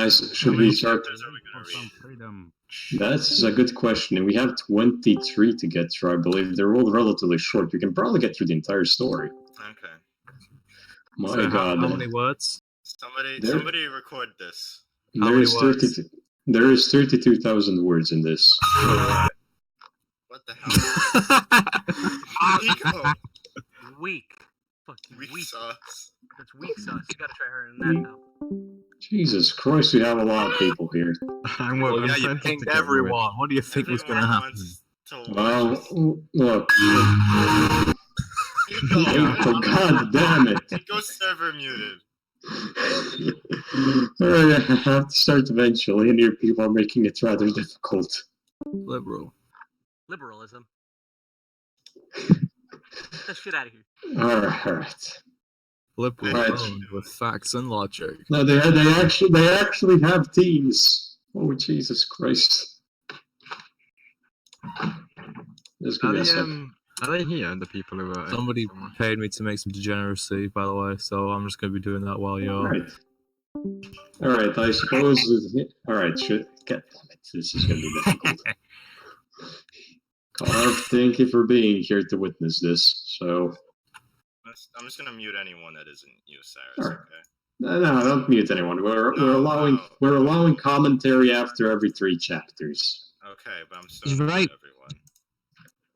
Should we start? Chapters are we gonna read? Freedom. That's a good question, and we have 23 to get through. I believe they're all relatively short. We can probably get through the entire story. Okay. My So God, how many words? Somebody record this. there is 32. There is 32,000 words in this. What the hell? Nico! Weak. Fucking Weak weak. sauce. That's weak sauce. You gotta try harder than that now. Jesus Christ, we have a lot of people here. Well, yeah, you pinged everyone. What do you think was going to happen? Well, look. Nico, God damn it. Nico's server muted. Alright, I have to start eventually, and your people are making it rather difficult. Liberal. Liberalism. Get the shit out of here. Alright. Liberal Right. with facts and logic. No, they actually have teams. Oh, Jesus Christ. Just give me a second. Are they here, the people who are... Somebody paid me to make some degeneracy, by the way, so I'm just going to be doing that while you're... Alright, I suppose... Alright, God damn it, this is going to be difficult. Carp, thank you for being here to witness this, so... I'm just gonna mute anyone that isn't you, Cyrus, Right. okay? No, don't mute anyone. We're allowing commentary after every 3 chapters. Okay, but I'm still gonna mute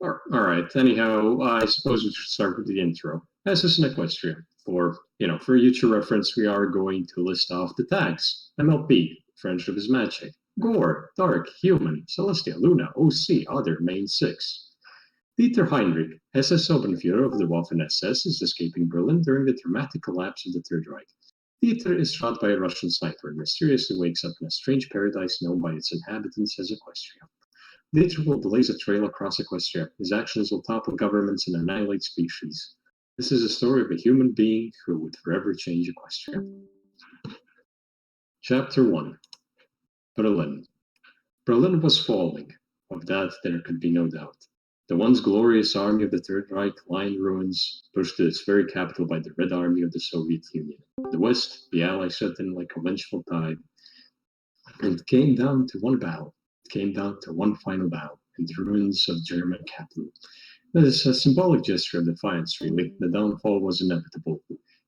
everyone. Alright, anyhow, I suppose we should start with the intro. This is an Equestria. For future reference, we are going to list off the tags. MLP, Friendship is Magic. Gore, Dark, Human, Celestia, Luna, OC, Other, Main 6. Dieter Heinrich, SS Oberfuhrer of the Waffen-SS, is escaping Berlin during the dramatic collapse of the Third Reich. Dieter is shot by a Russian sniper and mysteriously wakes up in a strange paradise known by its inhabitants as Equestria. Dieter will blaze a trail across Equestria. His actions will topple governments and annihilate species. This is a story of a human being who would forever change Equestria. Chapter 1. Berlin. Berlin was falling. Of that there could be no doubt. The once glorious army of the Third Reich lay in ruins, pushed to its very capital by the Red Army of the Soviet Union. The West, the Allies shut in like a vengeful tide, and it came down to one battle. It came down to one final battle in the ruins of German capital. That is a symbolic gesture of defiance, really. The downfall was inevitable.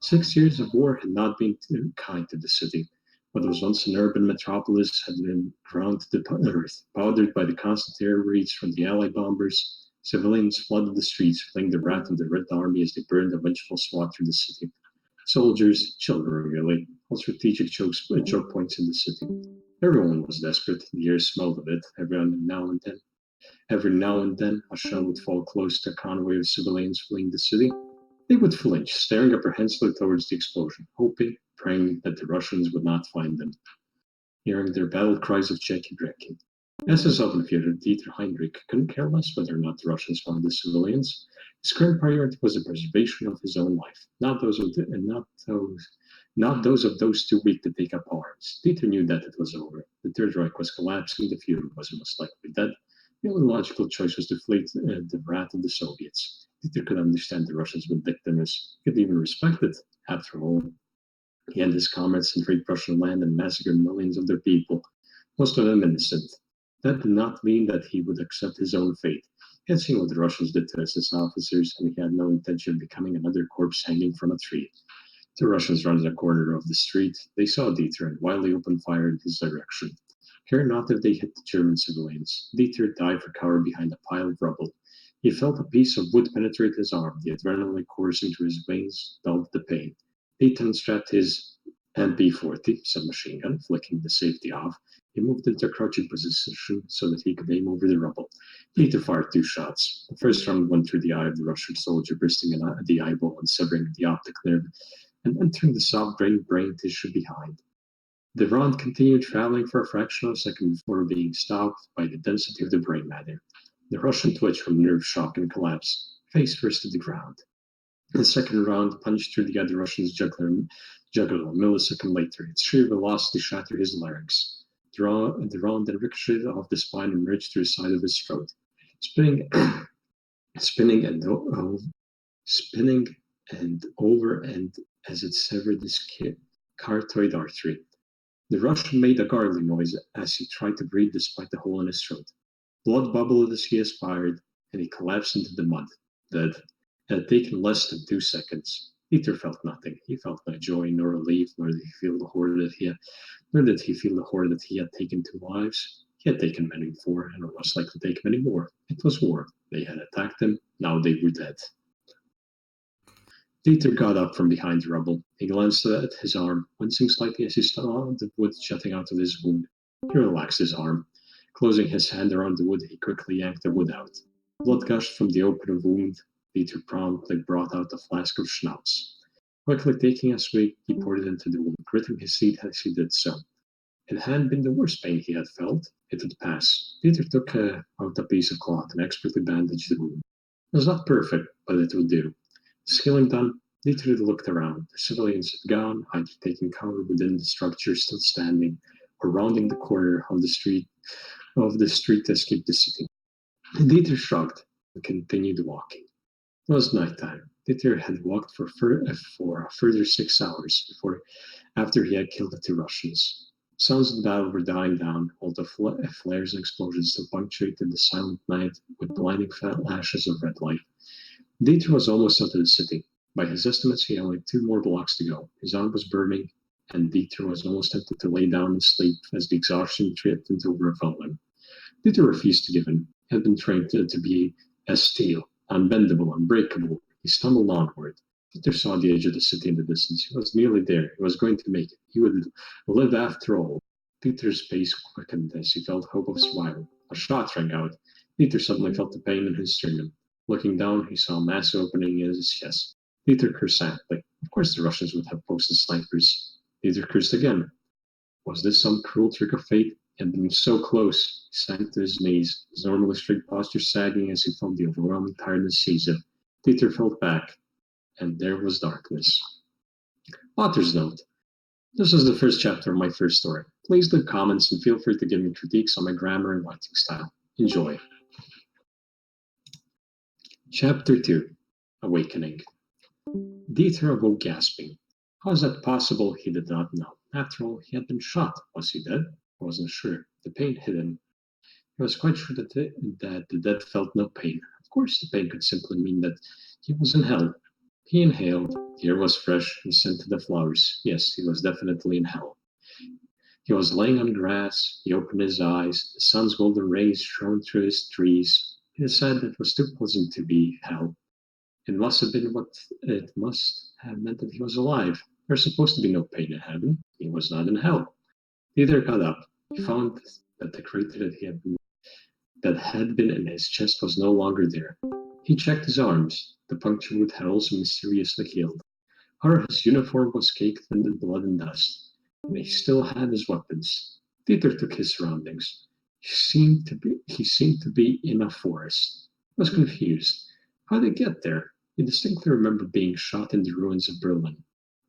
6 years of war had not been too kind to the city. What was once an urban metropolis had been ground to the earth, powdered by the constant air raids from the Allied bombers. Civilians flooded the streets, fleeing the wrath of the Red Army as they burned a vengeful swath through the city. Soldiers, children really, all strategic choke points in the city. Everyone was desperate. The air smelled of it. Every now and then, a shell would fall close to a convoy of civilians fleeing the city. They would flinch, staring apprehensively towards the explosion, hoping, praying that the Russians would not find them. Hearing their battle cries of Czech and drinking. SS Oberfuhrer Dieter Heinrich couldn't care less whether or not the Russians found the civilians. His current priority was the preservation of his own life, not those of those too weak to take up arms. Dieter knew that it was over. The Third Reich was collapsing. The Führer was most likely dead. The only logical choice was to flee the wrath of the Soviets. Dieter could understand the Russians' vindictiveness. He could even respect it. After all, he and his comrades invaded Russian land and massacred millions of their people, most of them innocent. That did not mean that he would accept his own fate. He had seen what the Russians did to SS officers, and he had no intention of becoming another corpse hanging from a tree. The Russians rounded a corner of the street. They saw Dieter and wildly opened fire in his direction. Care not if they hit the German civilians. Dieter dived for cover behind a pile of rubble. He felt a piece of wood penetrate his arm. The adrenaline coursing through his veins dulled the pain. Dieter unstrapped his MP-40 submachine gun, flicking the safety off. He moved into a crouching position so that he could aim over the rubble. Dieter fired 2 shots. The first round went through the eye of the Russian soldier, bursting the eyeball and severing the optic nerve, and entering the soft brain tissue behind. The round continued traveling for a fraction of a second before being stopped by the density of the brain matter. The Russian twitched from nerve shock and collapsed, face first to the ground. The second round punched through the other Russian's jugular a millisecond later. Its sheer velocity shattered his larynx. The round then ricocheted off the spine and merged through the side of his throat, spinning and over and as it severed the carotid artery. The Russian made a gargling noise as he tried to breathe despite the hole in his throat. Blood bubbled as he aspired, and he collapsed into the mud, dead. It had taken less than 2 seconds. Peter felt nothing. He felt no joy nor relief, nor did he feel the horror that he had taken 2 lives. He had taken many before, and was likely to take many more. It was war. They had attacked him. Now they were dead. Peter got up from behind the rubble. He glanced at his arm, wincing slightly as he saw the wood jutting out of his wound. He relaxed his arm. Closing his hand around the wood, he quickly yanked the wood out. Blood gushed from the open wound. Peter promptly brought out a flask of schnapps. Quickly taking a swig, he poured it into the wound, gritting his teeth as he did so. It hadn't been the worst pain he had felt. It would pass. Peter took out a piece of cloth and expertly bandaged the wound. It was not perfect, but it would do. His healing done, Peter looked around. The civilians had gone, either taking cover within the structure still standing, or rounding the corner of the street to escape the city. Dieter shrugged and continued walking. It was nighttime. Dieter had walked for a further 6 hours after he had killed the 2 Russians. Sounds of the battle were dying down, although flares and explosions still punctuated the silent night with blinding flashes of red light. Dieter was almost out of the city. By his estimates, he had only 2 more blocks to go. His arm was burning, and Dieter was almost tempted to lay down and sleep as the exhaustion threatened to overwhelm him. Dieter refused to give in. He had been trained to be as steel, unbendable, unbreakable. He stumbled onward. Peter saw the edge of the city in the distance. He was nearly there. He was going to make it. He would live after all. Peter's pace quickened as he felt hope of survival. A shot rang out. Peter suddenly felt the pain in his sternum. Looking down, he saw a massive opening in his chest. Peter cursed softly. Of course the Russians would have posted snipers. Peter cursed again. Was this some cruel trick of fate? He had been so close. He sank to his knees, his normally straight posture sagging as he felt the overwhelming tiredness seize him. Peter fell back, and there was darkness. Author's note. This is the first chapter of my first story. Please leave comments and feel free to give me critiques on my grammar and writing style. Enjoy. Chapter 2. Awakening. Dieter awoke gasping. How was that possible? He did not know. After all, he had been shot. Was he dead? I wasn't sure. The pain hit him. He was quite sure that the dead felt no pain. Of course, the pain could simply mean that he was in hell. He inhaled. The air was fresh and scented the flowers. Yes, he was definitely in hell. He was laying on grass. He opened his eyes. The sun's golden rays shone through his trees. He decided it was too pleasant to be hell. It must have meant that he was alive. There's supposed to be no pain in heaven. He was not in hell. Peter got up. He found that the crater that had been in his chest was no longer there. He checked his arms. The puncture wound had also mysteriously healed. However, his uniform was caked in blood and dust, and he still had his weapons. Peter took his surroundings. He seemed to be in a forest. He was confused. How did he get there? He distinctly remembered being shot in the ruins of Berlin.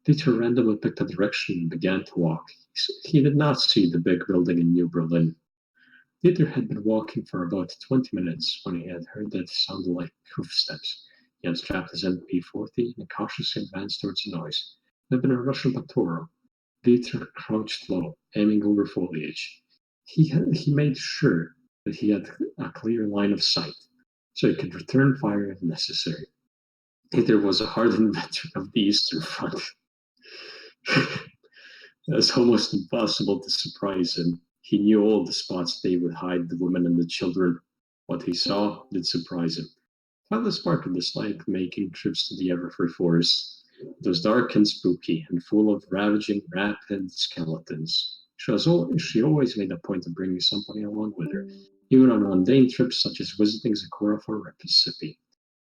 Peter randomly picked a direction and began to walk. He did not see the big building in New Berlin. Peter had been walking for about 20 minutes when he had heard that sounded like footsteps. He had strapped his MP-40 and cautiously advanced towards the noise. It had been a Russian patrol. Peter crouched low, aiming over foliage. He made sure that he had a clear line of sight, so he could return fire if necessary. Peter was a hardened veteran of the Eastern Front. It was almost impossible to surprise him. He knew all the spots they would hide the women and the children. What he saw did surprise him. Father Sparker disliked making trips to the Everfree Forest. It was dark and spooky, and full of ravaging rat-headed skeletons. She always made a point of bringing somebody along with her, even on mundane trips such as visiting Zakora for Mississippi.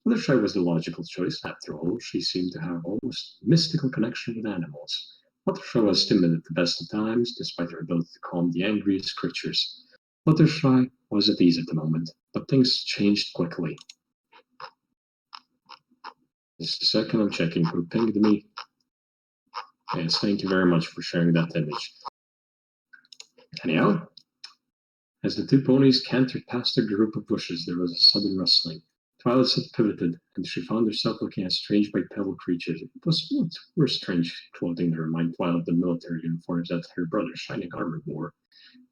Fluttershy was the logical choice. After all, she seemed to have almost mystical connection with animals. Fluttershy was timid at the best of times, despite her ability to calm the angriest creatures. Fluttershy was at ease at the moment, but things changed quickly. Just a second, I'm checking who pinged me. Yes, thank you very much for sharing that image. Anyhow, as the 2 ponies cantered past a group of bushes, there was a sudden rustling. Twilight's head pivoted, and she found herself looking at strange bipedal creatures. It was what were strange clothing to remind Twilight of the military uniforms that her brother's shining armor wore.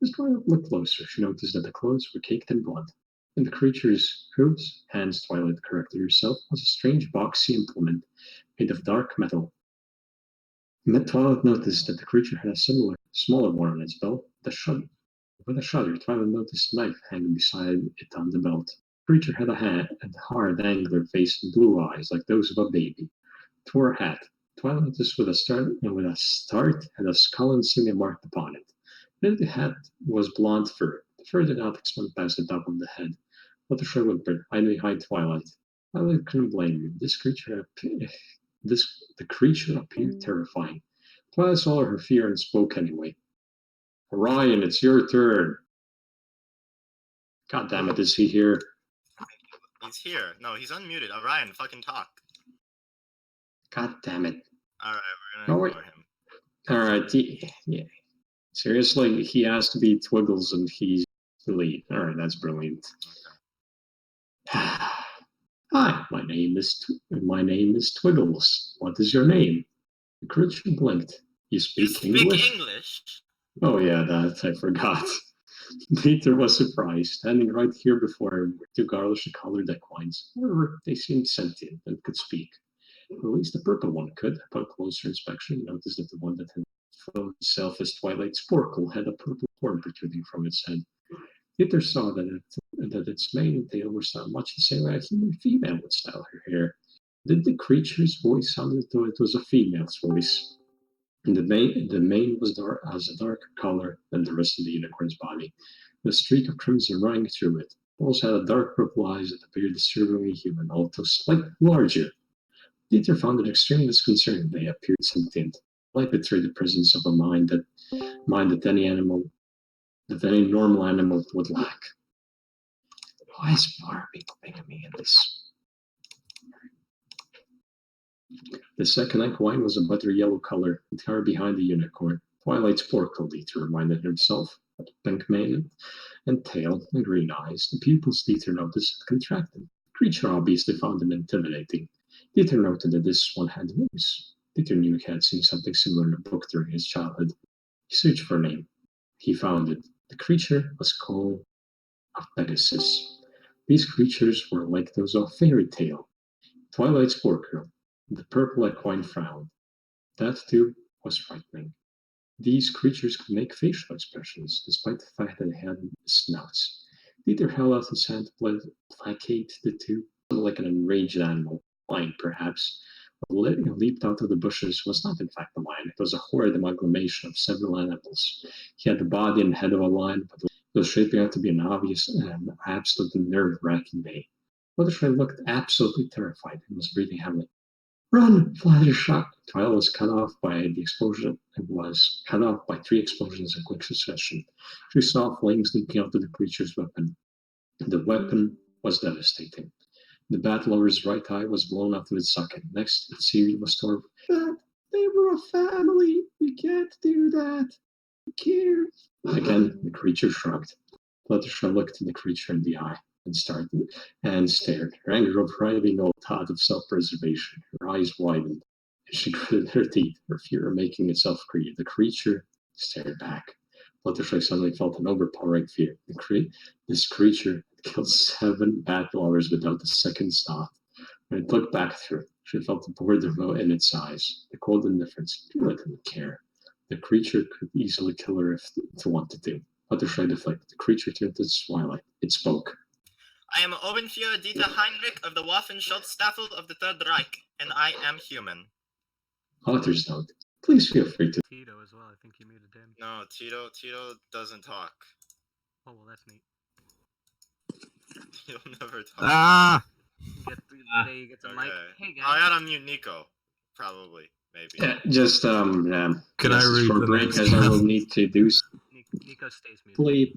As Twilight looked closer, she noticed that the clothes were caked in blood. In the creature's hooves, hands, Twilight corrected herself, was a strange boxy implement made of dark metal. Twilight noticed that the creature had a similar, smaller one on its belt. With a shudder, Twilight noticed a knife hanging beside it on the belt. The creature had a hard, angular face and blue eyes like those of a baby. It wore a hat. Twilight noticed with a start had a skull insignia marked upon it. Beneath the hat was blonde fur. The fur did not extend past the top of the head. Fluttershy whimpered, hiding behind Twilight. Twilight couldn't blame him. The creature appeared terrifying. Twilight saw her fear and spoke anyway. Orion, it's your turn. God damn it, is he here? He's here. No, he's unmuted. Orion, fucking talk. God damn it. Alright, we're gonna ignore him. Alright, yeah. Seriously, he asked to be Twiggles and he's the lead. Alright, that's brilliant. Hi, my name is Twiggles. What is your name? The creature blinked. You speak English? Oh yeah, that I forgot. Peter was surprised. Standing right here before him were two garlish-colored equines. However, they seemed sentient and could speak. At least the purple one could. Upon closer inspection, he noticed that the one that had flown itself as Twilight's Sporkle had a purple horn protruding from its head. Peter saw that its mane and tail were styled much the same way a human female would style her hair. Then the creature's voice sounded as though it was a female's voice. And the mane was as a darker color than the rest of the unicorn's body, with a streak of crimson running through it. Balls had a dark purple eyes that appeared disturbingly human, although slightly larger. Peter found it extremely disconcerting they appeared sentient, like betrayed the presence of a mind that any normal animal would lack. Why is Barbie putting me in this? The second equine was a buttery yellow color, entirely behind the unicorn. Twilight's Sporkle Dieter reminded himself of pink mane and tail and green eyes. The pupils Dieter noticed had contracted. The creature obviously found him intimidating. Dieter noted that this one had wings. Dieter knew he had seen something similar in a book during his childhood. He searched for a name. He found it. The creature was called a Pegasus. These creatures were like those of fairy tale. Twilight's Sporkle. The purple equine frowned. That, too, was frightening. These creatures could make facial expressions, despite the fact that they had snouts. Dieter held out his hand to placate the two, like an enraged animal. Lion, perhaps. What leaped out of the bushes was not, in fact, a lion. It was a horrid amalgamation of several animals. He had the body and head of a lion, but it was shaping out to be an obvious and absolutely nerve-wracking day. Fluttershy looked absolutely terrified and was breathing heavily. Run! Fluttershy! Twilight was cut off by the explosion. It was cut off by 3 explosions in quick succession. She saw flames leaping out of the creature's weapon. The weapon was devastating. The bat lover's right eye was blown out of its socket. Next, its ear was torn. But they were a family. You can't do that. Who cares? Again, the creature shrugged. Fluttershy looked the creature in the eye and stared. Her anger overriding all thought of self-preservation. Her eyes widened, and she gritted her teeth, her fear making itself clear. The creature stared back. Fluttershy suddenly felt an overpowering fear. This creature had killed 7 bat lovers without a second's thought. When it looked back at her, she felt the boredom in its eyes, the cold indifference. She didn't care. The creature could easily kill her if it wanted to. Fluttershy deflected. The creature turned to Twilight. It spoke. I am Obenführer Dieter Heinrich of the Waffen-Schutzstaffel of the Third Reich, and I am human. Author's note. Please feel free to. Tito as well. I think you muted him. No, Tito doesn't talk. Oh well, that's neat. He'll never talk. Ah! You get the mic. Hey guys. I gotta mute Nico. Probably, maybe. Yeah, just Can I read short the break next as I will need to do Nico stays muted. sleep.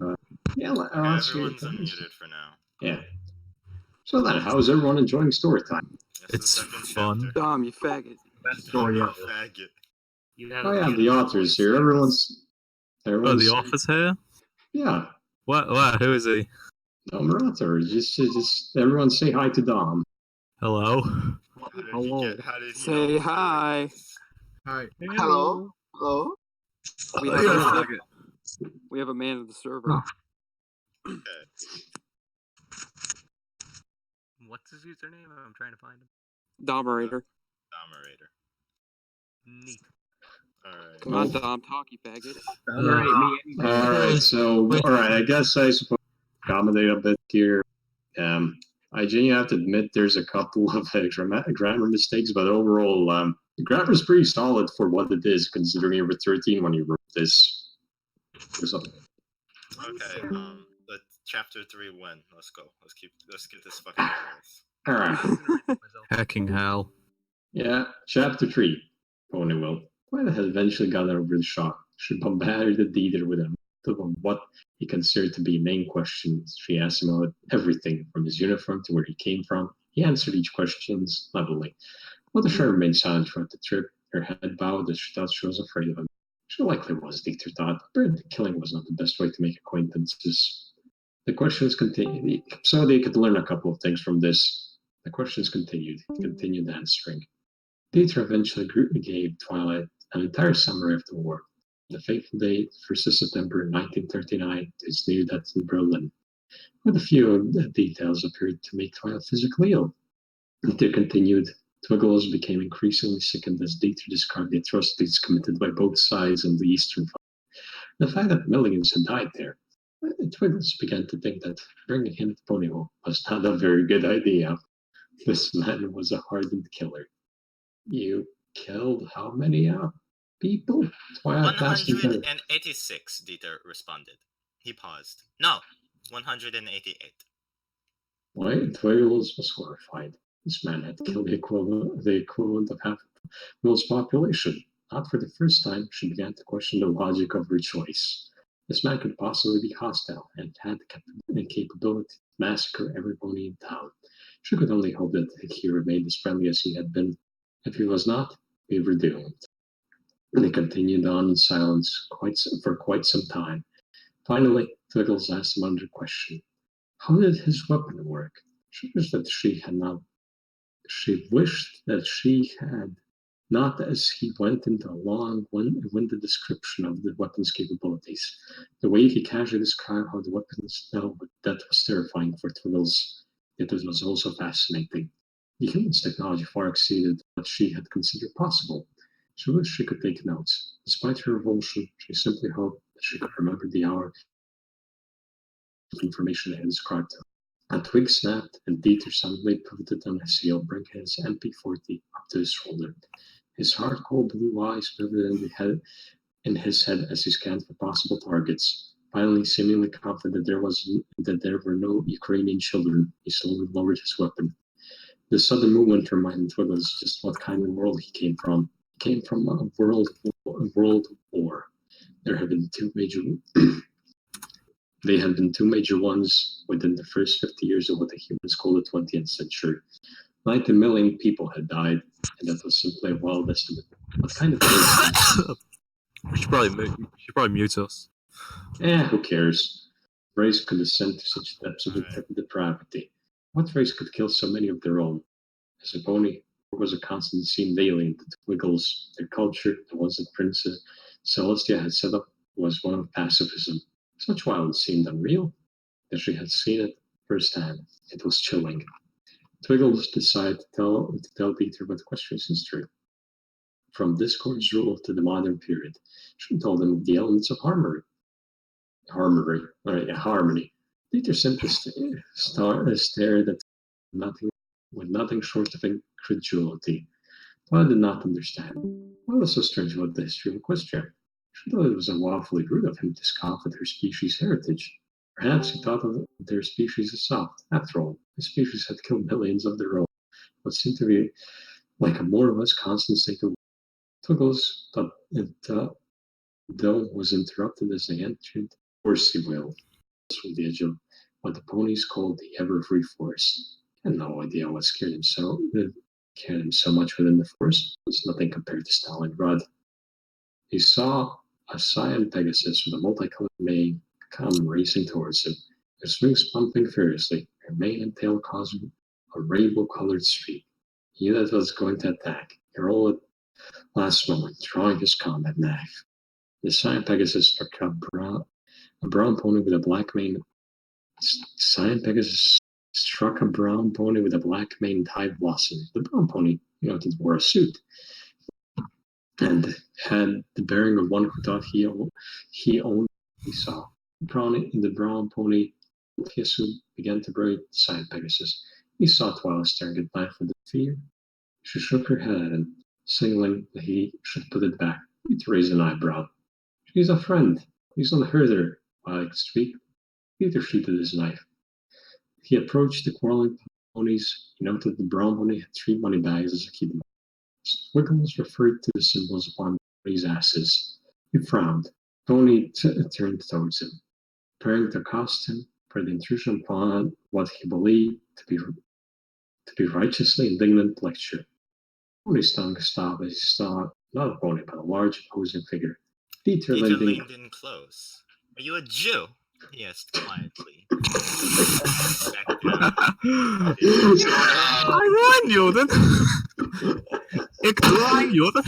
Yeah, Okay, everyone's unmuted for now. Yeah. So then, how's everyone enjoying Storytime? It's fun. Dom, you faggot. Best story ever. Faggot. You have Oh yeah, the author's here. Everyone's. Oh, the office here? Yeah. What? Who is he? No, Murator, just everyone say hi to Dom. Hello. How did he Say know hi. this? Hi. Hello? Hello? We Oh, have, yeah. we have a man of the server. Oh. Okay. What's his username? I'm trying to find him. Domerator. Domerator. Neat. Alright. Come on, Dom, talk, you faggot. Alright, so, alright, I guess I suppose accommodate a bit here. I genuinely have to admit there's a couple of grammar mistakes, but overall, the grammar's pretty solid for what it is, considering you were 13 when you wrote this. Or something. Okay, let chapter 3 win. Let's go. Let's get this fucking Alright. Hecking hell. Yeah, chapter 3. Ponyville. Twilight had eventually gotten over the shock. She bombarded Dieter with a of what he considered to be main questions. She asked him about everything, from his uniform to where he came from. He answered each question levelly. Mother remained silent throughout the trip, her head bowed as she thought she was afraid of him. She likely was, Dieter thought, but killing was not the best way to make acquaintances. The questions continued, so they could learn a couple of things from this. The questions continued. He continued answering. Dieter eventually gave Twilight an entire summary of the war. The fateful day, 1st of September 1939, to his near death in Berlin. But a few of the details appeared to make Twilight physically ill. Dieter continued. Twiggles became increasingly sickened as Dieter described the atrocities committed by both sides in the Eastern Front. The fact that millions had died there. Twiggles began to think that bringing him to Ponyville was not a very good idea. This man was a hardened killer. You killed how many people? Twilight asked him. 186, Dieter responded. He paused. No, 188. Why? Twiggles was horrified. This man had killed the equivalent of half the world's population. Not for the first time, she began to question the logic of her choice. This man could possibly be hostile and had the capability to massacre every pony in town. She could only hope that he remained as friendly as he had been. If he was not, we were doomed. They continued on in silence for quite some time. Finally, Twiggles asked him another question. How did his weapon work? She wished that she had not. She wished that she had not, as he went into a long-winded description of the weapon's capabilities. The way he casually described how the weapons dealt with death was terrifying for Twiggles, yet it was also fascinating. The human's technology far exceeded what she had considered possible. She wished she could take notes. Despite her revulsion, she simply hoped that she could remember the hour of information they had described to her. A twig snapped, and Dieter suddenly pivoted on his heel, bringing his MP40 up to his shoulder. His hard-cold blue eyes pivoted in his head as he scanned for possible targets. Finally, seemingly confident that there were no Ukrainian children, he slowly lowered his weapon. The sudden movement reminded Twiggles just what kind of world he came from. He came from a world war. There had been two major They had been two major ones within the first 50 years of what the humans call the 20th century. 90 million people had died, and that was simply a wild estimate. What kind of We should probably mute us. who cares? Race could descend to such depths of depravity. What race could kill so many of their own? As a pony, was a constant seemed alien to Twiggles. Their culture, the ones that Princess Celestia had set up, was one of pacifism. Such violence seemed unreal. That she had seen it firsthand. It was chilling. Twiggles decided to tell Dieter about the question's history. From Discord's rule to the modern period, she told him of the elements of harmony. Harmony. Dieter simply stared at nothing with nothing short of incredulity. Twilight did not understand. What was so strange about the history of Equestria? She thought it was awfully rude of him to scoff at her species' heritage. Perhaps he thought of their species as soft. After all, the species had killed millions of their own. What seemed to be like a more or less constant state of Twiggles thought it, though, was interrupted as they entered Horsey Wheel from the edge of what the ponies called the ever-free forest. I had no idea what scared him so much within the forest. It was nothing compared to Stalingrad. He saw a cyan Pegasus with a multicolored mane come racing towards him. her wings pumping furiously, her mane and tail causing a rainbow-colored streak. He knew that was going to attack. He rolled at last moment, drawing his combat knife. The Cyan Pegasus struck a brown pony with a black mane. Cyan Pegasus struck a brown pony with a black mane tied blossom. The brown pony, wore a suit and had the bearing of one who thought he only saw. The brown pony Kisu began to berate Cyan Pegasus. He saw Twilight staring at knife with fear. She shook her head at him, signaling that he should put it back. He raised an eyebrow. She's a friend. He's not hurt her. Twilight squeaked. Peter sheathed his knife. He approached the quarreling ponies. He noted the brown pony had 3 money bags as a key. Squiggles referred to the symbols upon the pony's asses. He frowned. Pony turned towards him, preparing to accost him for the intrusion upon what he believed to be righteously indignant lecture. Pony's tongue stopped as he saw not a pony, but a large imposing figure. Peter leaned in close. Are you a Jew? He asked quietly. Joden. Ik draai Joden.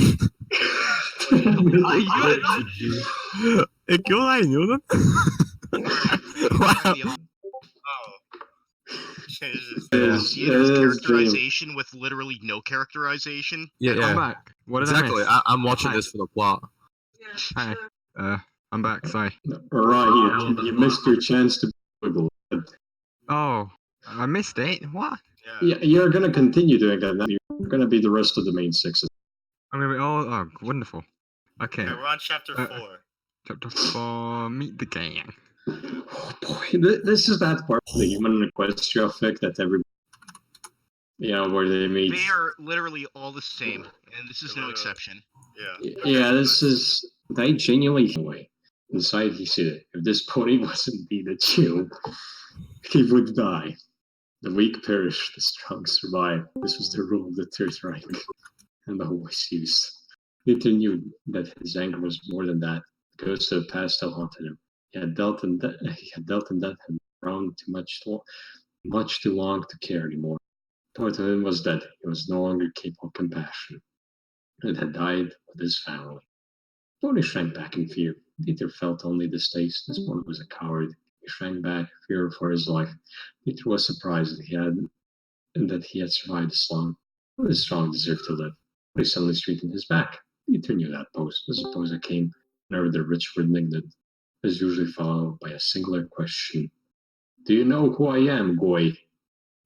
Ik draai Joden. Wow. Oh. Theater's characterization with literally no characterization. I'm back. What did exactly. I miss? I'm watching this for the plot. Hi. I'm back. Sorry. Right, you missed your chance to wiggle. Oh, I missed it. What? Yeah, you're gonna continue doing that. Now. You're gonna be the rest of the main 6. I'm gonna be oh, wonderful. Okay. We're on chapter 4. Chapter 4. Meet the gang. Oh boy, this is that part of the human equestria effect that everybody, where they meet. They are literally all the same, and this is no exception. Yeah, this is. They genuinely way. Inside, he said, if this pony was indeed a Jew, he would die. The weak perish, the strong survive. This was the rule of the Third Reich, and always used. Peter knew that his anger was more than that. The ghost of the past still haunted him. He had dealt in death and grown much too long to care anymore. Part of him was dead. He was no longer capable of compassion. It had died with his family. Tony shrank back in fear. Peter felt only distaste. This one was a coward. He shrank back, fear for his life. Peter was surprised that he had survived this long. Only the strong deserved to live. He suddenly straightened his back. Peter knew that pose. Was a pose that came whenever the rich were indignant. It was usually followed by a singular question. Do you know who I am, Goy?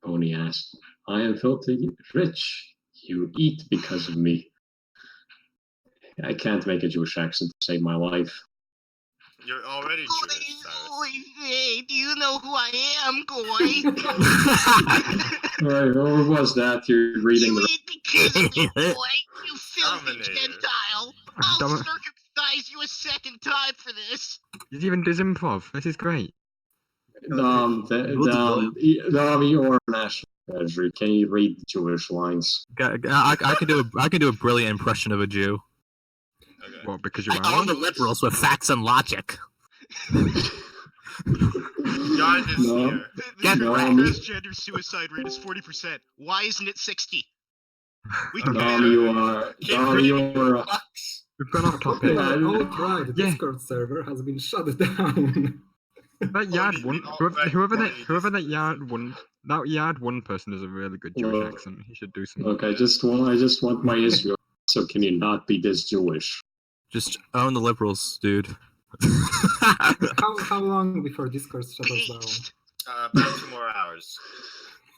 Pony asked. I am filthy rich. You eat because of me. I can't make a Jewish accent to save my life. You're already Jewish, Cyrus. Do you know who I am, Goy? Alright, what was that? You're reading You the... eat because of me, Goy, you filthy Gentile. I'll circumcise you a second time for this. He's even does improv. This is great. Your national treasury. Can you read the Jewish lines? I can do a brilliant impression of a Jew. Okay. What, because you're I own the liberals with facts and logic. God is here. The transgender suicide rate is 40%. Why isn't it 60? We can We've gone off topic. The Discord server has been shut down. That Yard one, whoever that Yard one person is a really good Jewish accent. He should do something. Look, I just want my Israel. So can you not be this Jewish? Just own the liberals, dude. How long before Discord shut us down? About 2 more hours.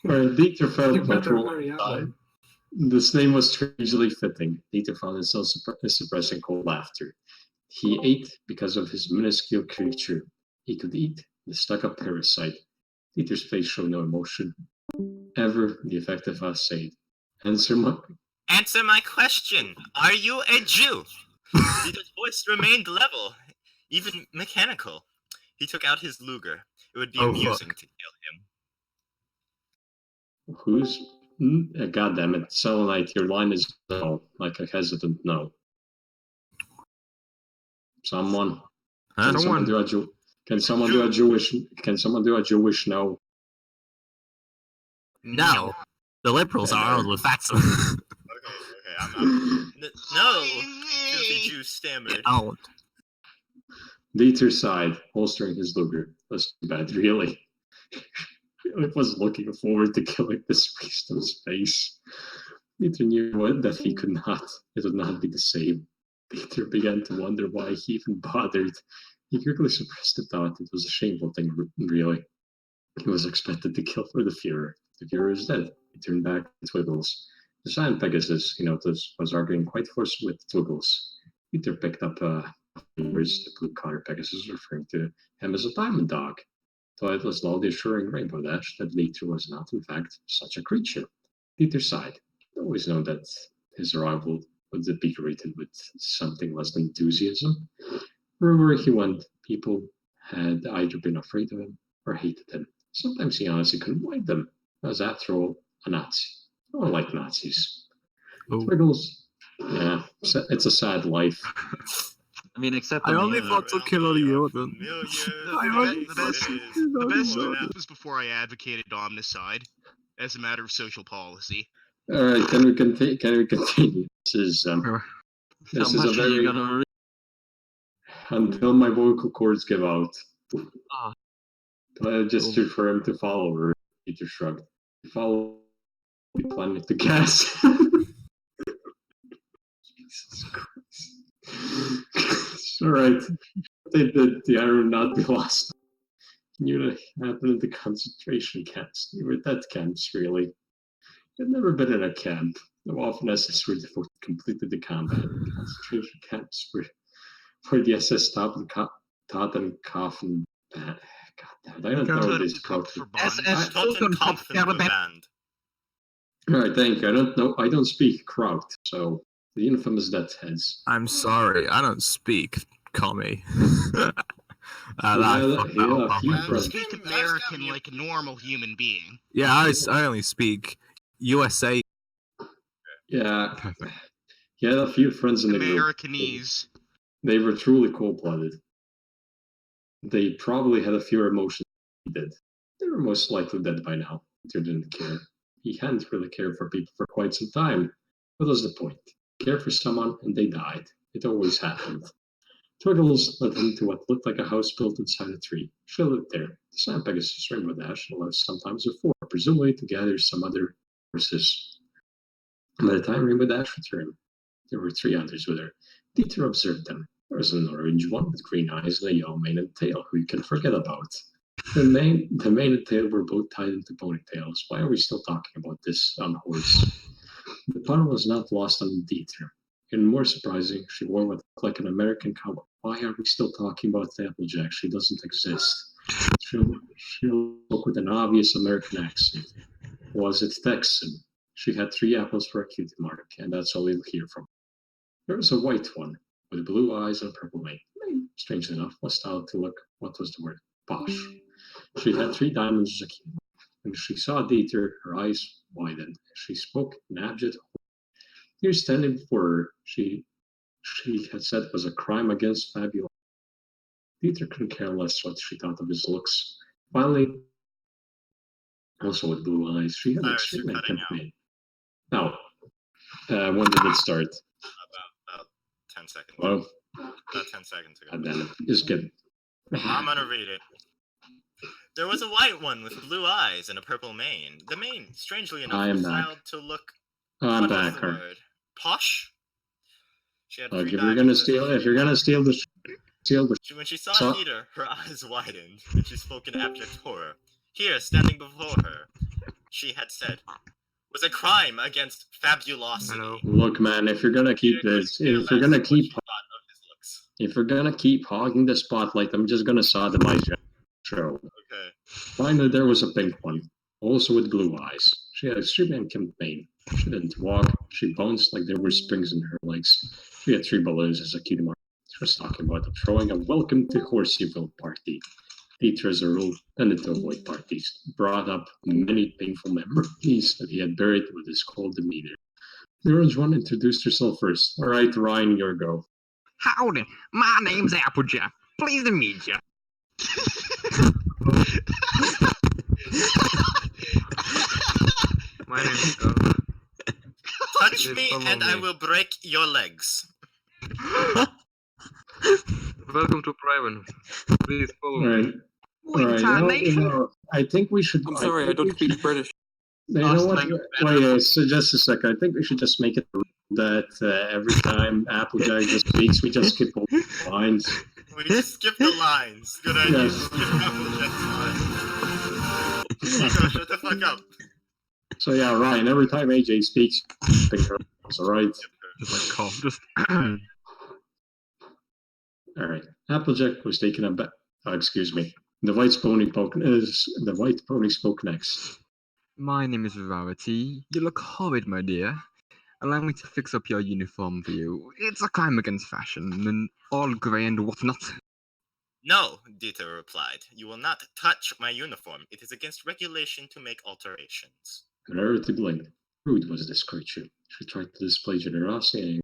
Dieter felt hurry up. This name was strangely fitting. Dieter found himself suppressing cold laughter. He ate because of his minuscule creature. He could eat the stuck-up parasite. Dieter's face showed no emotion. Ever the effect of us said, Answer my question. Are you a Jew? Dieter's voice remained level, even mechanical. He took out his Luger. It would be amusing to kill him. Who's... God damn it, Selenite, your line is no, like a hesitant no. Someone. Huh? Someone do a Jew. Can someone do a Jewish? Can someone do a Jewish no? No, the liberals are armed with facts. Okay, no! Filthy Jew stammered. Owned. Dieter sighed, holstering his Luger. That's too bad, really. He was looking forward to killing this priest in his face. Dieter knew that he could not. It would not be the same. Dieter began to wonder why he even bothered. He quickly suppressed the thought. It was a shameful thing, really. He was expected to kill for the Fuhrer. The Fuhrer is dead. He turned back to Twiggles. The silent Pegasus, he noticed, was arguing quite forcefully with Twiggles. Peter picked up words the blue-collar Pegasus, referring to him as a diamond dog. Though it was slowly assuring Rainbow Dash that Dieter was not, in fact, such a creature. Dieter sighed. He'd always known that his arrival would be greeted with something less than enthusiasm. Wherever he went, people had either been afraid of him or hated him. Sometimes he honestly couldn't like them, as after all, a Nazi. No one liked Nazis. Twiggles, yeah, it's a sad life. I mean, except I only thought to kill all you. The best was before I advocated Omnicide as a matter of social policy. All right, can we continue? This is a very until my vocal cords give out. Just for him to follow her, Peter shrugged. Follow the planet to gas. Jesus Christ. Alright. The iron not be lost. Knew that happened in the concentration camps. They were death camps, really. I'd never been in a camp. Though often SS were devoted completely to combat. Concentration camps where the SS taught and coffin. God damn, I don't know this code. SS Totenkopfverband. Alright, thank you. I don't speak Croat, so the infamous death heads. I'm sorry, I don't speak commie. You speak American like a normal human being. Yeah, I only speak USA. Yeah. He had a few friends in the group. Americanese. They were truly cold-blooded. They probably had a fewer emotions than he did. They were most likely dead by now. Peter didn't care. He hadn't really cared for people for quite some time. What was the point? Care for someone and they died. It always happened. Twiggles led him to what looked like a house built inside a tree. She lived there. The Sand Pegasus Rainbow Dash left sometimes before, presumably to gather some other horses. By the time Rainbow Dash returned, there were 3 others with her. Dieter observed them. There was an orange one with green eyes and a yellow mane and tail, who you can forget about. The mane and tail were both tied into ponytails. Why are we still talking about this on horse? The pun was not lost on Dieter. And more surprising, she wore what looked like an American cowboy. Why are we still talking about Applejack? She doesn't exist. She spoke with an obvious American accent. Was it Texan? She had 3 apples for a cutie mark, and that's all you'll hear from her. There was a white one, with blue eyes and purple mane. Strangely enough, was styled to look, what was the word? Posh. She had 3 diamonds as a cutie mark. When she saw Dieter, her eyes widened. She spoke in abject horror. Here standing before her, she had said was a crime against fabulous. Dieter couldn't care less what she thought of his looks. Finally, also with blue eyes, she had an extremely campaign. Now, when did it start? About 10 seconds. Well, About 10 seconds ago. damn it. Just kidding. I'm gonna read it. There was a white one with blue eyes and a purple mane. The mane, strangely enough, was styled to look. I'm back. Posh. She had If you're gonna steal the. When she saw Dieter, her eyes widened, and she spoke in abject horror. Here, standing before her, she had said, was a crime against fabulosity. Look, man, if you're gonna keep this, if you're gonna keep hogging the spotlight, I'm just gonna sodomize your show. Okay. Finally, there was a pink one, also with blue eyes. She had a extremely unkempt mane. She didn't walk. She bounced like there were springs in her legs. She had 3 balloons as a cutie mark. She was talking about throwing a welcome to Horseyville party. Dieter, as a rule, tended to avoid parties, brought up many painful memories that he had buried with his cold demeanor. The orange one introduced herself first. All right, Ryan, your go. Howdy, my name's Applejack. Pleased to meet you. My name's Go. Touch Please me follow and I me. will break your legs. Welcome to Private. Please follow All me. right. All right. I think we should. I'm sorry, I don't speak British. You know what? Wait, so just a second. I think we should just make it that every time Applejack just speaks, we just skip all the lines. We just skip the lines. Good idea. Yes. Skip Applejack's lines. Nico, shut the fuck up. So yeah, Ryan. Every time AJ speaks, pick her. All right. Just like cough. Just. All right. Applejack was taken aback. Excuse me. The white pony spoke next. My name is Rarity. You look horrid, my dear. Allow me to fix up your uniform for you. It's a crime against fashion, and all grey and whatnot. No, Dieter replied. You will not touch my uniform. It is against regulation to make alterations. Rarity blinked. Rude was this creature. She tried to display generosity and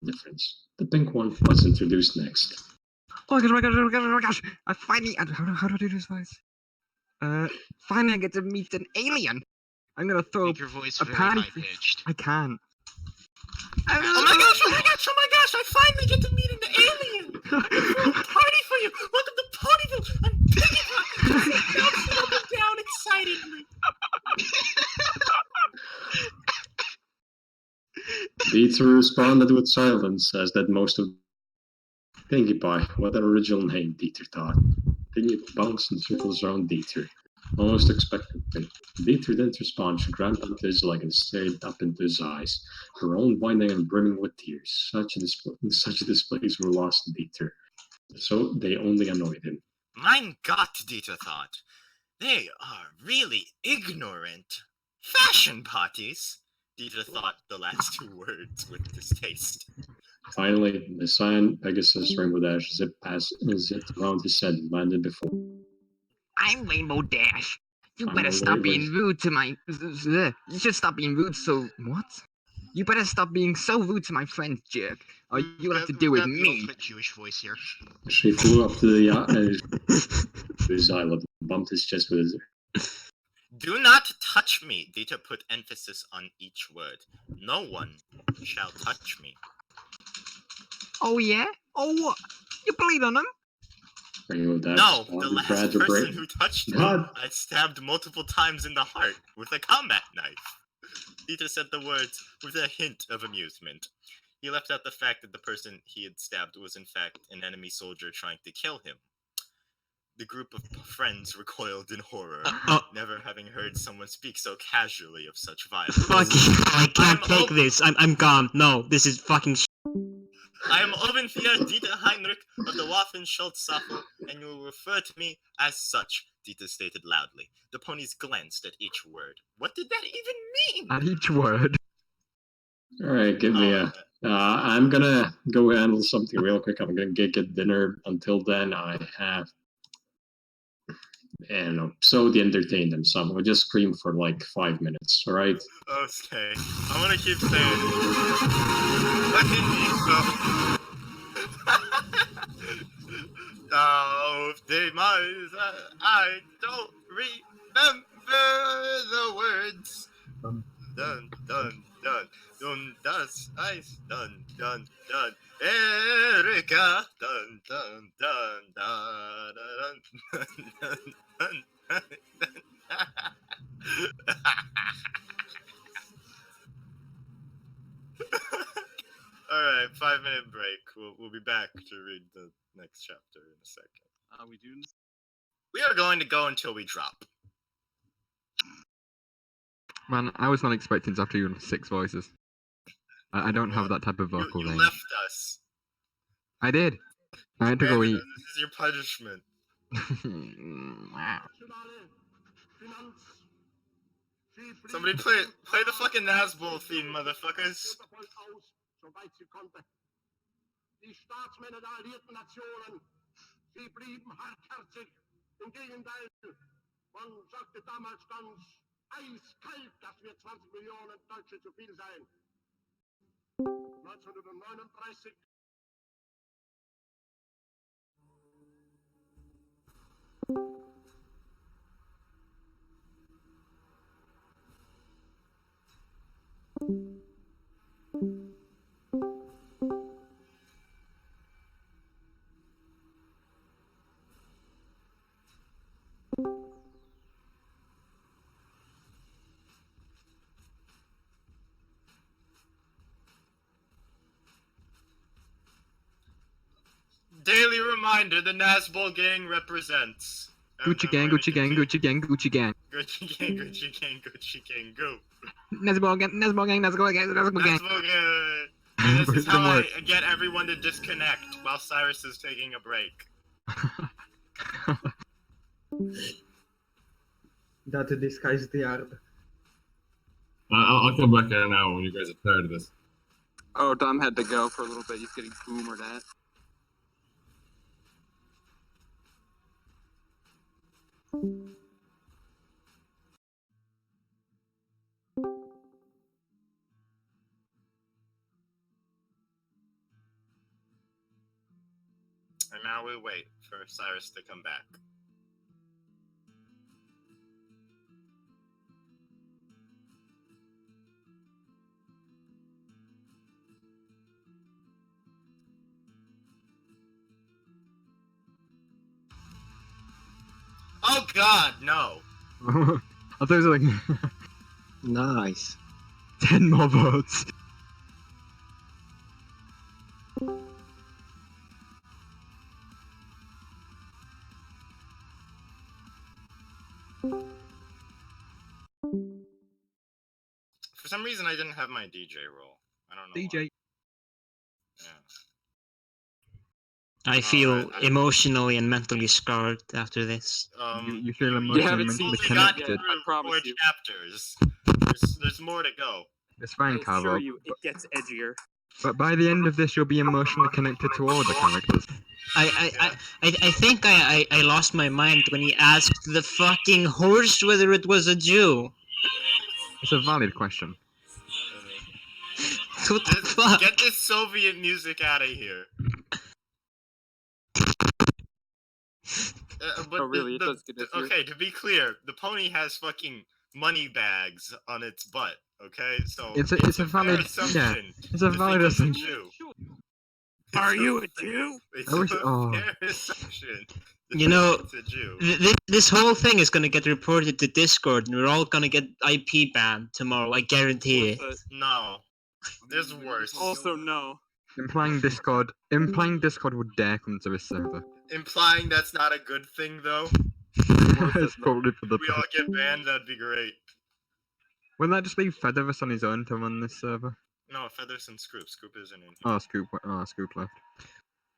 indifference. The pink one was introduced next. Oh my gosh! I finally. How do I do this voice? Finally I get to meet an alien. I'm gonna throw Make your voice a very party. high pitched. I can't. Oh my gosh, I finally get to meet an alien! I'm gonna throw a party for you! Welcome to Ponyville! I'm begging you! Bouncing up and down excitedly! Dieter responded with silence, as did most of Pinkie Pie. What an original name, Dieter thought. Pinkie bounced in circles around Dieter, almost expectantly. Dieter didn't respond. She grabbed onto his leg and stared up into his eyes, her own winding and brimming with tears. Such displays were lost to Dieter, so they only annoyed him. Mein Gott, Dieter thought. They are really ignorant. Fashion parties? Dieter thought the last two words with distaste. Finally, the cyan Pegasus Rainbow Dash zipped around his head and landed before. I'm Rainbow Dash. You I'm better a stop being wait. rude to my. You should stop being rude. So what? You better stop being so rude to my friend, jerk, or you'll have to deal with The me. ultimate Jewish voice here. She flew up to his eye level and bumped his chest with his. Do not touch me, Dieter put emphasis on each word. No one shall touch me. Oh yeah? Oh what? You bleed on him? Rainbow Dash No, spawned the to last grab her person brain. who touched me, God. I stabbed multiple times in the heart with a combat knife. Dieter said the words with a hint of amusement. He left out the fact that the person he had stabbed was in fact an enemy soldier trying to kill him. The group of friends recoiled in horror, never having heard someone speak so casually of such violence. Fuck you, I can't take this. I'm gone. No, this is fucking I am Obenfier Dieter Heinrich of the Waffen-Schultz-Saffel, and you will refer to me as such, Dieter stated loudly. The ponies glanced at each word. What did that even mean? At each word. All right, give me a. I'm gonna go handle something real quick. I'm gonna get dinner. Until then, I have. And so they entertain them. So I'm gonna just scream for like 5 minutes. All right. Okay, I'm gonna keep saying. Fucking Auf dem Eis, I don't remember the words. Dun dun dun dun das Eis dun dun dun Erika dun dun dun dun dun dun dun dun. All right, 5-minute break. We'll be back to read the next chapter in a second. We doing this? We are going to go until we drop. Man, I was not expecting to have to do 6 voices. I don't have that type of vocal You range. left us. I did. I had to go eat. This is your punishment. Somebody play the fucking Nazgul theme, motherfuckers. Die Staatsmänner der alliierten Nationen, sie blieben hartherzig. Im Gegenteil, man sagte damals ganz eiskalt, dass wir 20 Millionen Deutsche zu viel seien. 1939 Daily reminder: the Nazbol gang represents. Gucci gang, Gucci gang, Gucci gang, Gucci gang. Gucci gang, Gucci gang, Gucci gang, go. Nazbol gang, Nazbol gang, Nazbol gang, Nazbol gang. Nazbol gang. And this is how I get everyone to disconnect while Cyrus is taking a break. That disguised the art. I'll come back in now when you guys are tired of this. Oh, Dom had to go for a little bit. He's getting boomered at. And now we wait for Cyrus to come back. Oh God, no! I thought it was like Nice. 10 more votes. For some reason, I didn't have my DJ role. I don't know. DJ. Why. Yeah. I feel emotionally and mentally scarred after this. You feel emotionally, mentally connected. Yet, I promise you. Chapters. There's more to go. It's fine, I Carlo. assure you, it gets edgier. But by the end of this, you'll be emotionally connected to all the characters. I think I lost my mind when he asked the fucking horse whether it was a Jew. It's a valid question. What the fuck? Get this Soviet music out of here. But oh really? It does get edgier. Okay, to be clear, the pony has fucking money bags on its butt. Okay, so it's a valid assumption. Yeah, it's a valid assumption. Are you a Jew? It's a fair assumption. You know, it's a Jew. This whole thing is gonna get reported to Discord, and we're all gonna get IP banned tomorrow. I guarantee it. No, there's worse. Also, no. Implying Discord would dare come to this server. Implying that's not a good thing, though. It's probably for the. If we all get banned, that'd be great. Wouldn't that just leave Featherus on his own to run this server? No, Feathers and Scoop. Scoop isn't in here. Oh, Scoop left.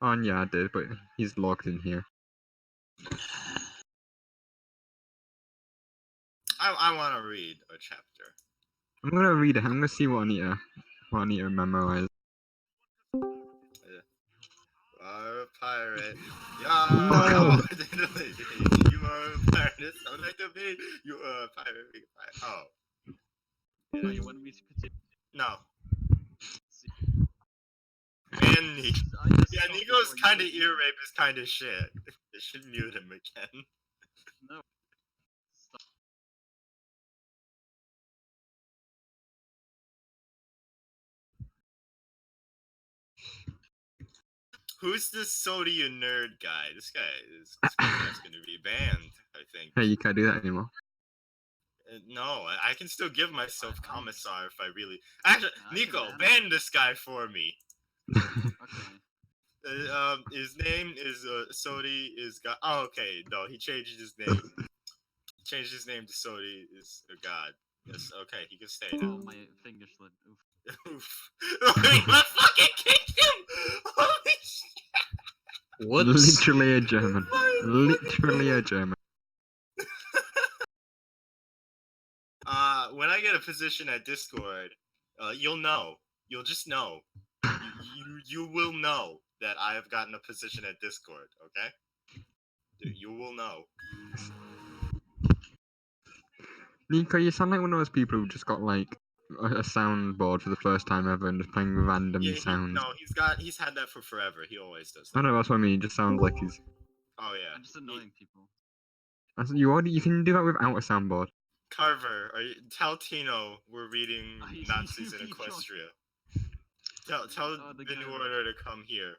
Oh, and yeah, I did, but he's logged in here. I want to read a chapter. I'm gonna read it. I'm gonna see what I need to memorize. Are a pirate. You No. are a pirate. So like to be. You are a pirate. Oh. Oh, you want me to continue? No. Man, yeah, Nico's kind of ear rape is kind of shit. They should mute him again. No. Who's this Sodia nerd guy? This guy is gonna be banned, I think. Hey, you can't do that anymore. No, I can still give myself Commissar if I really. Actually, Nico, ban this guy for me. His name is Sodi is God. Oh, okay. No, he changed his name. Changed his name to Sodi is a god. Yes, okay, he can stay now. Oh, my finger slid. Oof. Oof. I fucking kicked him! Holy shit! What? Literally a German. Literally a German. When I get a position at Discord, you'll know. You'll just know. You will know that I have gotten a position at Discord, okay? You will know. Nico, you sound like one of those people who just got like a soundboard for the first time ever and just playing random sounds. He's had that for forever. He always does I that. know, that's what I mean. It just sounds like he's. Oh yeah. I'm just annoying people. You can do that without a soundboard. Carver, tell Tino we're reading Nazis in Equestria. Tell the New Order to come here.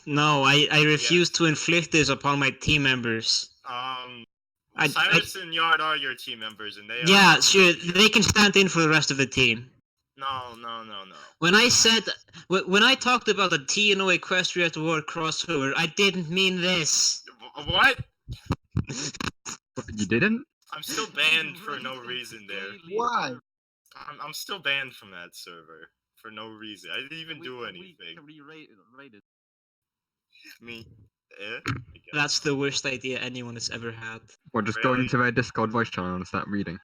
No, I refuse to inflict this upon my team members. Cyrus and Yard are your team members, and they are. Yeah, sure. They can stand in for the rest of the team. No. When I talked about the TNO Equestria to War crossover, I didn't mean this. What? You didn't? I'm still banned for no reason there. Why? I'm still banned from that server for no reason. I didn't even do anything. Me? That's the worst idea anyone has ever had. Or just go into their Discord voice channel and start reading.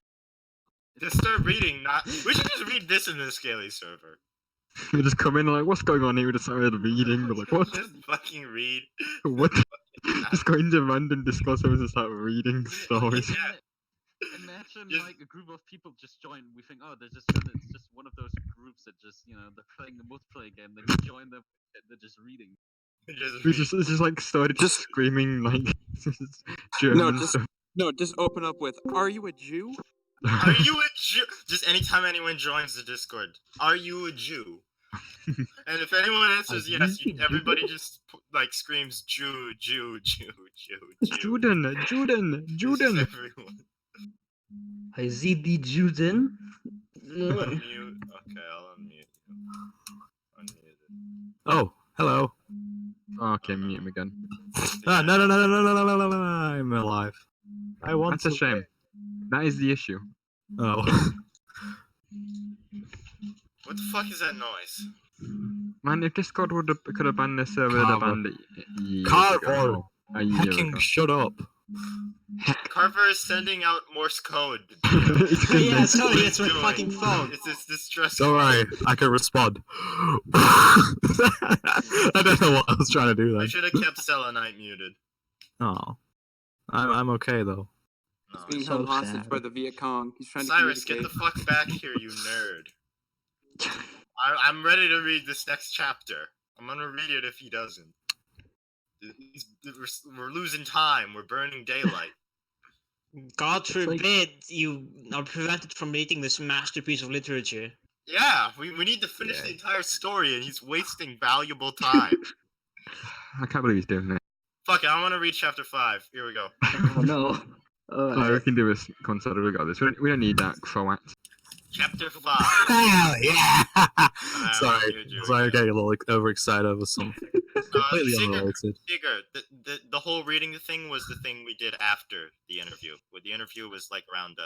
Just start reading, we should just read this in the Scaly server. You just come in like, what's going on here? We just started reading. We're like, what? Just fucking read. What? Just go into random Discord servers and start reading stories. Yeah. Imagine like a group of people just join. We think, oh, it's just one of those groups that just, they're playing the multiplayer game. Then we join them, and they're just reading. It's just like started just screaming like German stuff. No, just open up with, "Are you a Jew?" Are you a Jew? Just anytime anyone joins the Discord, are you a Jew? And if anyone answers yes, everybody just like screams Jew, Jew, Jew, Jew, Jew. Juden. I see the Juden. Unmute. Okay, I'll unmute you. Unmuted. Oh, hello. Okay, mute him again. No, I'm alive. I want That's a shame. That is the issue. Oh. What the fuck is that noise? Man, if Discord could have banned this server, they'd have banned it. Carver! Hacking, shut up. Carver is sending out Morse code. Yeah, sorry, it's my fucking phone. It's this distress Don't worry, I can respond. I don't know what I was trying to do I then. should have kept Selenite muted. Oh. I'm okay though. He's being So held hostage sad. by the Viet Cong. He's trying to Cyrus, get communicate. the fuck back here, you nerd. I'm ready to read this next chapter. I'm gonna read it if he doesn't. We're losing time. We're burning daylight. God forbid you are prevented from reading this masterpiece of literature. Yeah, we need to finish the entire story, and he's wasting valuable time. I can't believe he's doing it. Fuck it, I want to read chapter 5. Here we go. Oh no. Oh, we can do this concept. We got this. We don't need that Croat. Chapter 5. Hell yeah! Sorry, Sorry, I'm getting a little overexcited over something. Completely unrelated. Digger, the whole reading thing was the thing we did after the interview. The interview was like around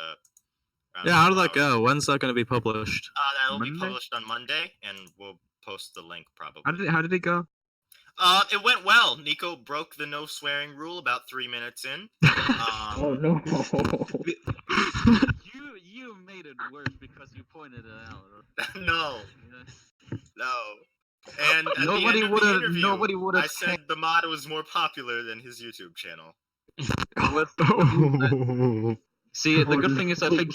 Yeah, how did that go? When's that going to be published? That will be Monday? published on Monday, and we'll post the link probably. How did it go? It went well. Nico broke the no swearing rule about 3 minutes in. Oh no. You made it worse because you pointed it out. No. And at Nobody the end of would've- the interview, nobody would've I said the mod was more popular than his YouTube channel. See, the good thing is, I think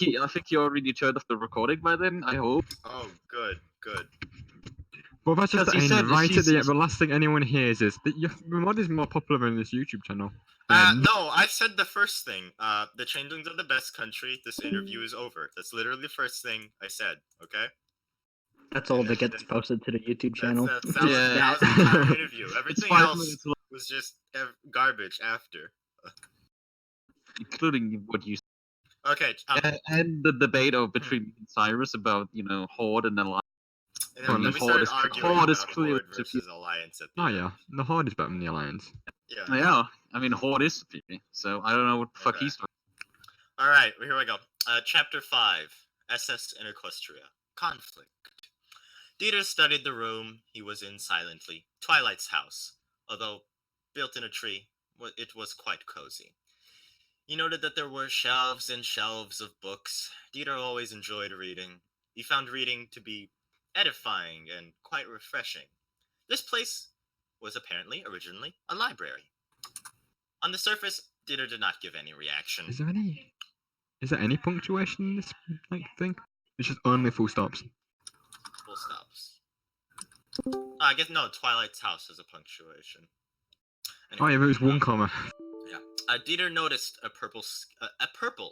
he already turned off the recording by then. I hope. Oh, good. Well, that's just the Because he end. said Right at the she's- end, the last thing anyone hears is that your mod is more popular than this YouTube channel. No, I said the first thing. The changelings are the best country. This interview is over. That's literally the first thing I said. Okay. That's all that gets posted to the YouTube channel. That was the entire interview. Everything 5 else minutes long. was just garbage after. Including what you Okay. and the debate between Cyrus about Horde and Alliance. And then we started arguing Horde is about clear Horde versus Alliance. At the Oh end. yeah, the Horde is better than the Alliance. Yeah, I mean Horde is superior, so I don't know what the fuck he's doing. All right, here we go. Chapter 5, SS in Equestria. Conflict. Dieter studied the room he was in silently. Twilight's house. Although built in a tree, it was quite cozy. He noted that there were shelves and shelves of books. Dieter always enjoyed reading. He found reading to be edifying and quite refreshing. This place was apparently originally a library. On the surface, Dieter did not give any reaction. Is there any punctuation in this thing? It's just only full stops. Full stops. I guess no. Twilight's house has a punctuation. Oh yeah, but it was 1 comma. Yeah. Dieter noticed a purple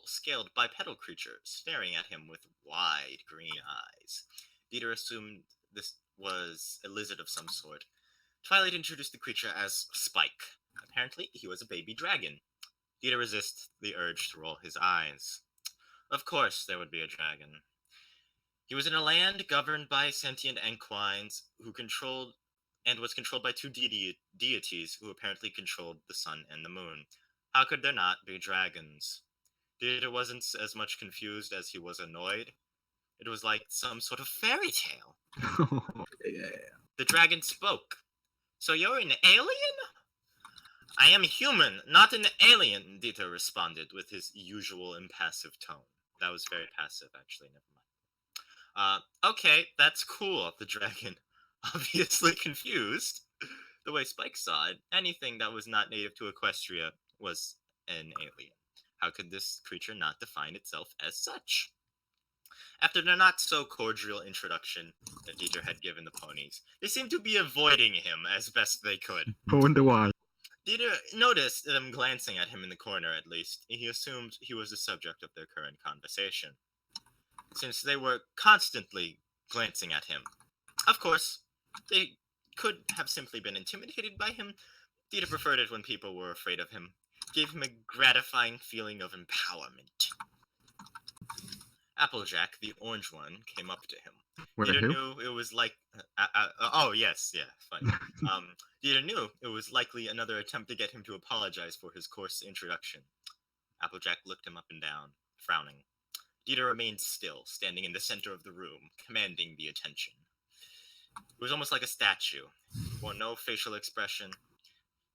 scaled bipedal creature staring at him with wide green eyes. Dieter assumed this was a lizard of some sort. Twilight introduced the creature as Spike. Apparently, he was a baby dragon. Dieter resisted the urge to roll his eyes. Of course, there would be a dragon. He was in a land governed by sentient equines who was controlled by two deities who apparently controlled the sun and the moon. How could there not be dragons? Dieter wasn't as much confused as he was annoyed. It was like some sort of fairy tale. The dragon spoke. So you're an alien? I am human, not an alien, Dieter responded with his usual impassive tone. That was very passive, actually, never mind. Okay, that's cool, the dragon, obviously confused. The way Spike saw it, anything that was not native to Equestria was an alien. How could this creature not define itself as such? After the not-so-cordial introduction that Dieter had given the ponies, they seemed to be avoiding him as best they could. I wonder why. Dieter noticed them glancing at him in the corner, at least. He assumed he was the subject of their current conversation, since they were constantly glancing at him. Of course, they could have simply been intimidated by him. Dieter preferred it when people were afraid of him. It gave him a gratifying feeling of empowerment. Applejack, the orange one, came up to him. Dieter knew it was like... oh, yes, yeah, fine. Dieter knew it was likely another attempt to get him to apologize for his coarse introduction. Applejack looked him up and down, frowning. Dieter remained still, standing in the center of the room, commanding the attention. It was almost like a statue. He wore no facial expression.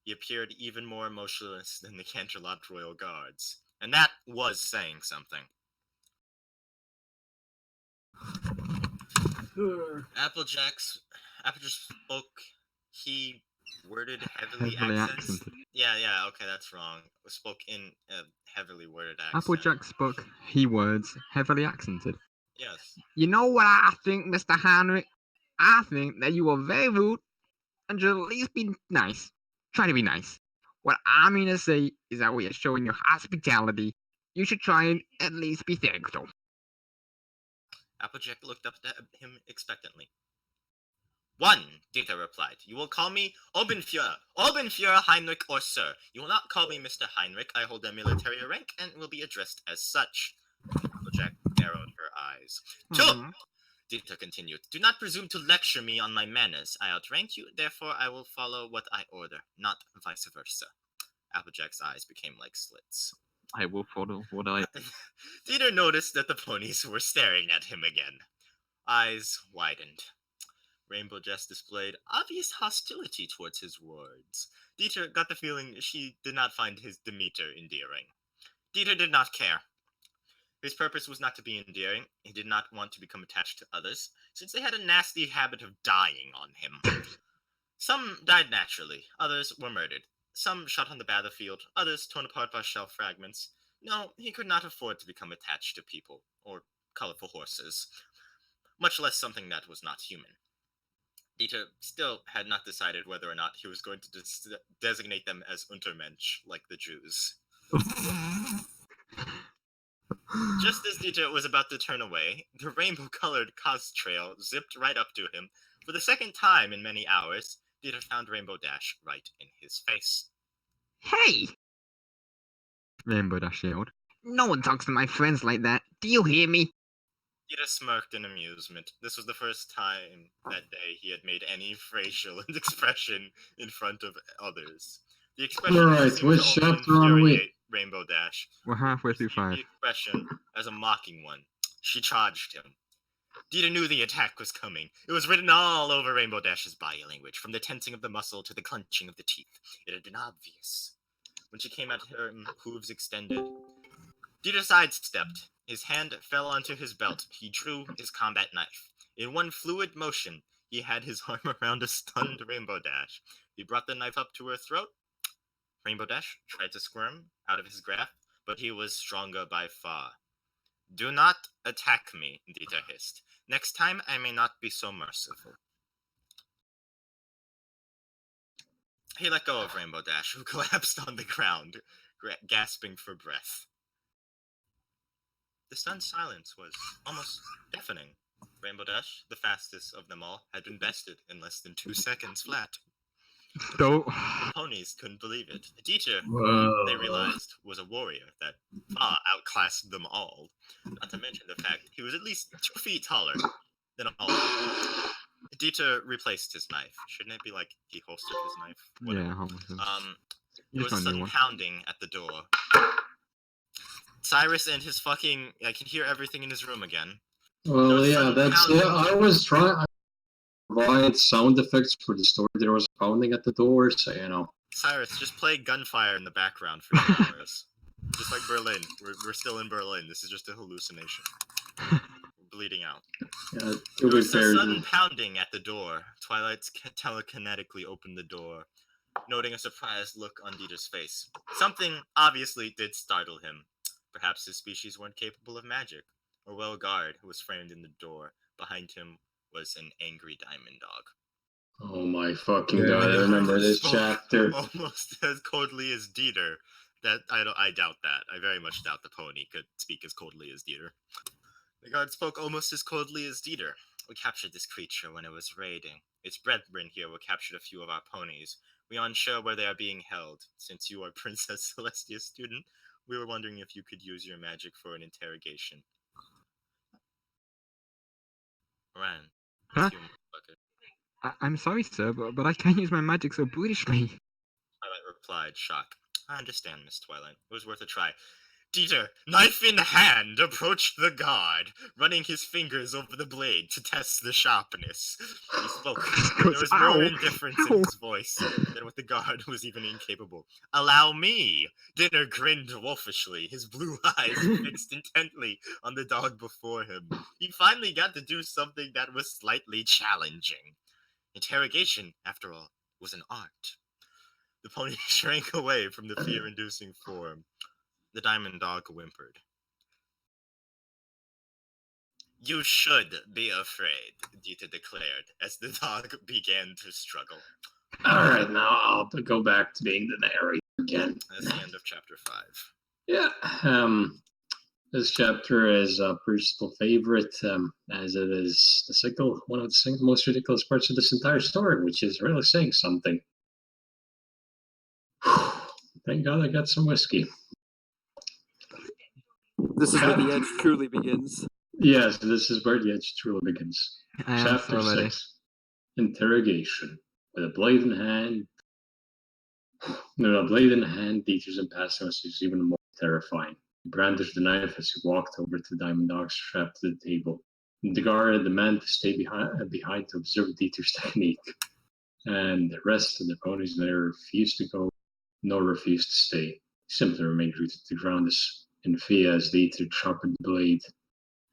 He appeared even more emotionless than the Canterlot Royal Guards. And that was saying something. Applejack spoke. He worded heavily accented. Yeah, okay, that's wrong. Spoke in a heavily worded accent. Applejack spoke he words heavily accented. Yes. You know what I think, Mr. Heinrich? I think that you are very rude and should at least be nice. Try to be nice. What I mean to say is that we are showing you hospitality. You should try and at least be thankful. Applejack looked up at him expectantly. One, Dieter replied. You will call me Obenführer. Obenführer Heinrich or Sir. You will not call me Mr. Heinrich. I hold a military rank and will be addressed as such. Applejack narrowed her eyes. Two, Dieter continued. Do not presume to lecture me on my manners. I outrank you, therefore I will follow what I order, not vice versa. Applejack's eyes became like slits. I will follow what I... Dieter noticed that the ponies were staring at him again. Eyes widened. Rainbow Jess displayed obvious hostility towards his words. Dieter got the feeling she did not find his demeanor endearing. Dieter did not care. His purpose was not to be endearing. He did not want to become attached to others, since they had a nasty habit of dying on him. Some died naturally, others were murdered. Some shot on the battlefield, others torn apart by shell fragments. No, he could not afford to become attached to people, or colorful horses, much less something that was not human. Dieter still had not decided whether or not he was going to designate them as Untermensch, like the Jews. Just as Dieter was about to turn away, the rainbow-colored cos trail zipped right up to him. For the second time in many hours, Dieter found Rainbow Dash right in his face. Hey! Rainbow Dash yelled. No one talks to my friends like that. Do you hear me? Dieter smirked in amusement. This was the first time that day he had made any facial expression in front of others. The expression seemed to only infuriate Rainbow Dash. We're halfway through 5. The expression as a mocking one. She charged him. Dieter knew the attack was coming. It was written all over Rainbow Dash's body language, from the tensing of the muscle to the clenching of the teeth. It had been obvious. When she came at him, hooves extended, Dieter sidestepped. His hand fell onto his belt. He drew his combat knife. In one fluid motion, he had his arm around a stunned Rainbow Dash. He brought the knife up to her throat. Rainbow Dash tried to squirm out of his grasp, but he was stronger by far. Do not attack me, Dieter hissed. Next time I may not be so merciful. He let go of Rainbow Dash, who collapsed on the ground, gasping for breath. The stunned silence was almost deafening. Rainbow Dash, the fastest of them all, had been bested in less than 2 seconds flat. So, The ponies couldn't believe it. Dieter, Whoa. they realized, was a warrior that far outclassed them all. Not to mention the fact he was at least 2 feet taller than all of them. Dieter replaced his knife. Shouldn't it be like he holstered his knife? Whatever. Yeah, There was a sudden pounding at the door. Cyrus and his fucking... I can hear everything in his room again. Well, yeah, that's... Yeah, I was trying... I provide sound effects for the story. There was pounding at the door, so, you know. Cyrus, just play gunfire in the background for 2 hours. Just like Berlin. We're still in Berlin. This is just a hallucination. We're bleeding out. Yeah, there was a sudden pounding at the door. Twilight telekinetically opened the door, noting a surprised look on Dieter's face. Something obviously did startle him. Perhaps his species weren't capable of magic. A well guard who was framed in the door. Behind him was an angry diamond dog. Oh my fucking god, I remember this chapter. Almost as coldly as Dieter. I doubt that. I very much doubt the pony could speak as coldly as Dieter. The guard spoke almost as coldly as Dieter. We captured this creature when it was raiding. Its brethren here were captured a few of our ponies. We are unsure where they are being held. Since you are Princess Celestia's student, we were wondering if you could use your magic for an interrogation. Ran. Huh? I'm sorry, sir, but I can't use my magic so brutishly. Twilight replied, shocked. I understand, Miss Twilight. It was worth a try. Dieter, knife in hand, approached the guard, running his fingers over the blade to test the sharpness. He spoke. There was more indifference in his voice than what the guard was even incapable. Allow me! Dinner grinned wolfishly, his blue eyes fixed intently on the dog before him. He finally got to do something that was slightly challenging. Interrogation, after all, was an art. The pony shrank away from the fear-inducing form. The diamond dog whimpered. You should be afraid, Dieter declared, as the dog began to struggle. Alright, now I'll go back to being the narrator again. That's the end of chapter 5. Yeah, this chapter is a personal favorite, as it is one of the most ridiculous parts of this entire story, which is really saying something. Thank God I got some whiskey. This is where the edge truly begins. Yes, this is where the edge truly begins. Chapter 6. Interrogation. With a blade in hand, Dieter's impassiveness is even more terrifying. He brandished the knife as he walked over to the diamond dog strapped to the table. The guard had the man to stay behind to observe Dieter's technique. And the rest of the ponies neither refused to go nor refused to stay. He simply remained rooted to the ground in fear as Dieter sharpened the blade.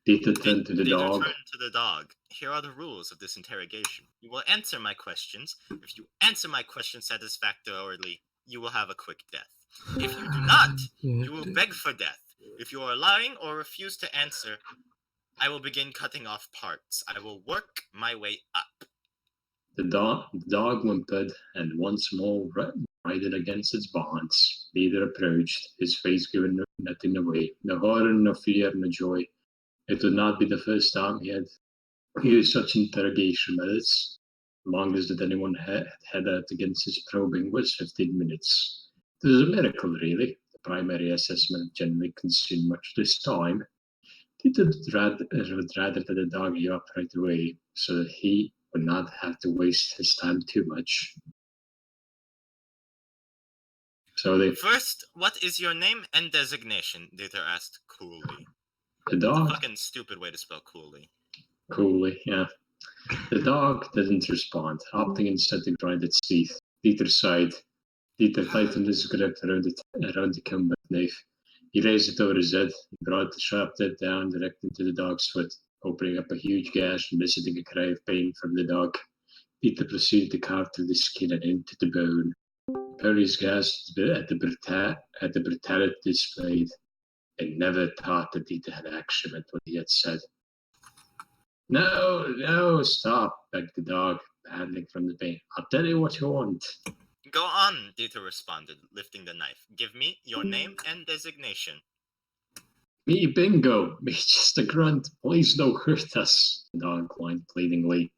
Dieter turned to the dog. Turned to the dog. Here are the rules of this interrogation. You will answer my questions. If you answer my questions satisfactorily, you will have a quick death. If you do not, you will beg for death. If you are lying or refuse to answer, I will begin cutting off parts. I will work my way up. The dog whimpered, and once more righted against its bonds. Dieter approached, his face giving nothing away. No horror, no fear, no joy. It would not be the first time he had used such interrogation methods. The longest that anyone had out against his probing was 15 minutes. It was a miracle, really. The primary assessment generally consumed much less time. Dieter would rather that the dog give up right away, so that he would not have to waste his time too much. First, what is your name and designation? Dieter asked coolly. The dog? It's a fucking stupid way to spell coolly. Coolly, yeah. The dog didn't respond, opting instead to grind its teeth. Dieter sighed. Dieter tightened his grip around the combat knife. He raised it over his head. He brought the sharp tip down direct into the dog's foot, opening up a huge gash and eliciting a cry of pain from the dog. Dieter proceeded to carve through the skin and into the bone. Pony's gasped at the brutality displayed, and never thought that Dieter had actually meant what he had said. No, stop, begged the dog, panting from the pain. I'll tell you what you want. Go on, Dieter responded, lifting the knife. Give me your name and designation. Me bingo, me just a grunt. Please don't hurt us, the dog whined pleadingly.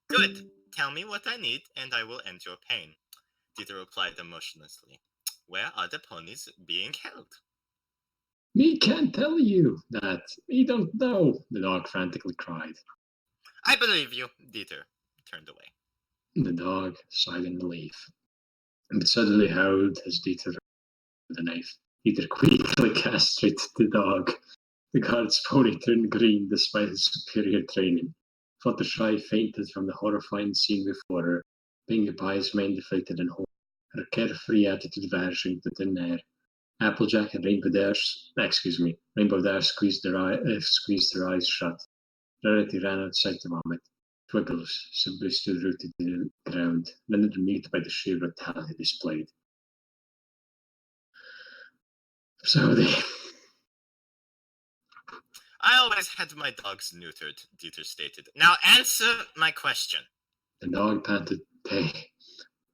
Good. Tell me what I need, and I will end your pain. Dieter replied emotionlessly. Where are the ponies being held? Me can't tell you that. Me don't know, the dog frantically cried. I believe you, Dieter turned away. The dog sighed in relief, but suddenly howled as Dieter the knife. Dieter quickly castrated the dog. The guard's pony turned green despite his superior training. Fluttershy fainted from the horrifying scene before her, being eyes main deflated and whole, her carefree attitude vanishing to thin air. Applejack and Rainbow Dash squeezed her eyes shut. Rarity ran outside to vomit. Twiggles simply stood rooted to the ground, rendered mute by the sheer brutality displayed. So I always had my dogs neutered, Dieter stated. Now answer my question. The dog panted,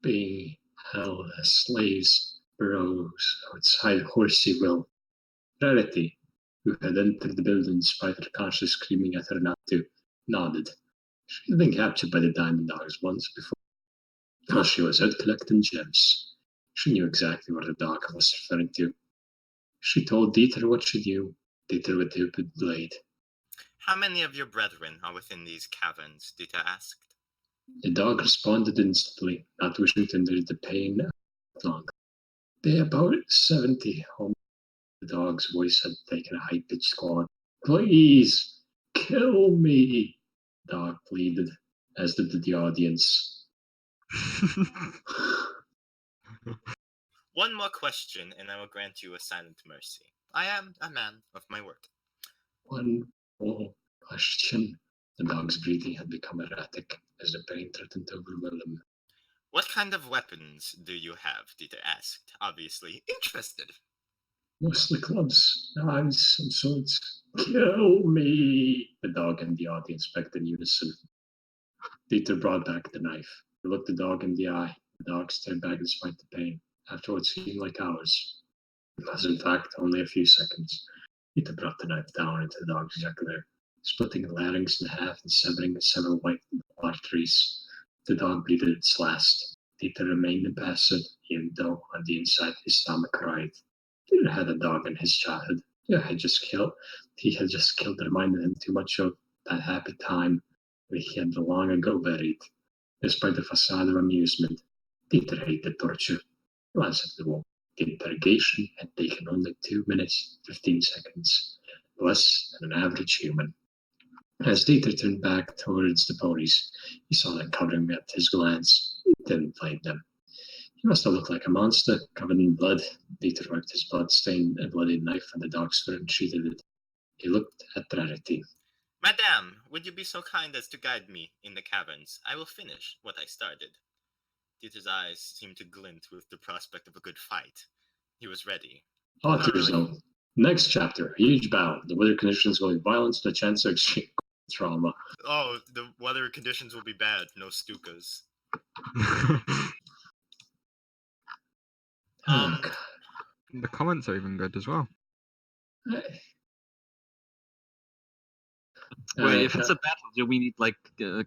being held as slaves burrows outside horsey will. Rarity, who had entered the building despite her conscience screaming at her not to, nodded. She had been captured by the diamond dogs once before, while she was out collecting gems. She knew exactly what the dog was referring to. She told Dieter what she knew. Dieter with the blade. How many of your brethren are within these caverns? Dieter asked. The dog responded instantly, not wishing to endure the pain long. They about 70. The dog's voice had taken a high-pitched squall. Please, kill me, the dog pleaded, as did the audience. One more question, and I will grant you a silent mercy. I am a man of my word. One more question. The dog's breathing had become erratic as the pain threatened to overwhelm him. What kind of weapons do you have? Dieter asked, obviously interested. Mostly clubs, knives, and swords. Kill me! The dog and the audience begged in unison. Dieter brought back the knife. He looked the dog in the eye. The dog stared back despite the pain. After what seemed like hours. It was in fact only a few seconds. Dieter brought the knife down into the dog's jugular, splitting the larynx in half and severing several white arteries. The dog breathed its last. Dieter remained impassive, even though on the inside his stomach cried. Dieter had a dog in his childhood. He had just killed reminded him too much of that happy time that he had long ago buried. Despite the facade of amusement, Dieter hated torture. He glanced at the wall. The interrogation had taken only 2 minutes, 15 seconds, less than an average human. As Dieter turned back towards the ponies, he saw them covering at his glance. He didn't blame them. He must have looked like a monster, covered in blood. Dieter wiped his blood-stained and bloody knife on the dog's fur and treated it. He looked at Rarity. Madame, would you be so kind as to guide me in the caverns? I will finish what I started. Dieter's eyes seemed to glint with the prospect of a good fight. He was ready. Author's note. Next chapter, EaWBalls. The weather conditions will be violent, the chance of extreme trauma. Oh, the weather conditions will be bad. No Stukas. The comments are even good as well. Wait, if it's a battle, do we need like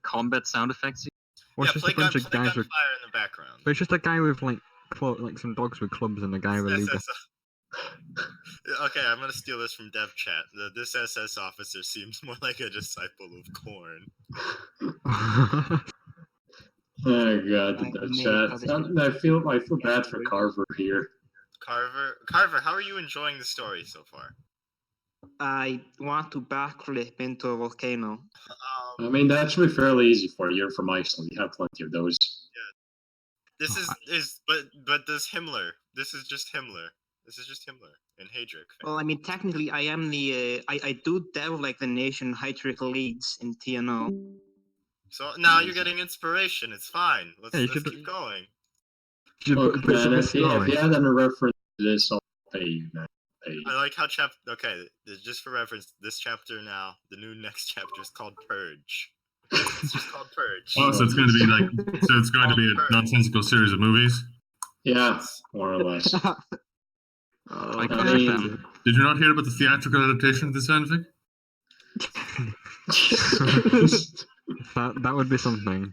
combat sound effects? Or it's just a bunch of guys with fire in the background. But it's just a guy with like some dogs with clubs and a guy with a leader. Okay, I'm gonna steal this from dev chat. This SS officer seems more like a disciple of Korn. Oh god, the chat. I feel bad for Carver here. Carver, how are you enjoying the story so far? I want to backflip into a volcano. I mean, that should be fairly easy for you. You're from Iceland. You have plenty of those. Yeah. This is but does Himmler? This is just Himmler. This is just Himmler and Heydrich. Well, I mean, technically, I am the I do dev like the nation Heydrich leads in TNO. So now you're getting inspiration. It's fine. Let's keep going. If you had a reference to this, I'll pay you. I like how okay, just for reference, this chapter now, the new next chapter is called Purge. It's just called Purge. Oh, so it's going to be a nonsensical series of movies? Yeah, more or less. I I mean, Did you not hear about the theatrical adaptation of this fanfic? that would be something.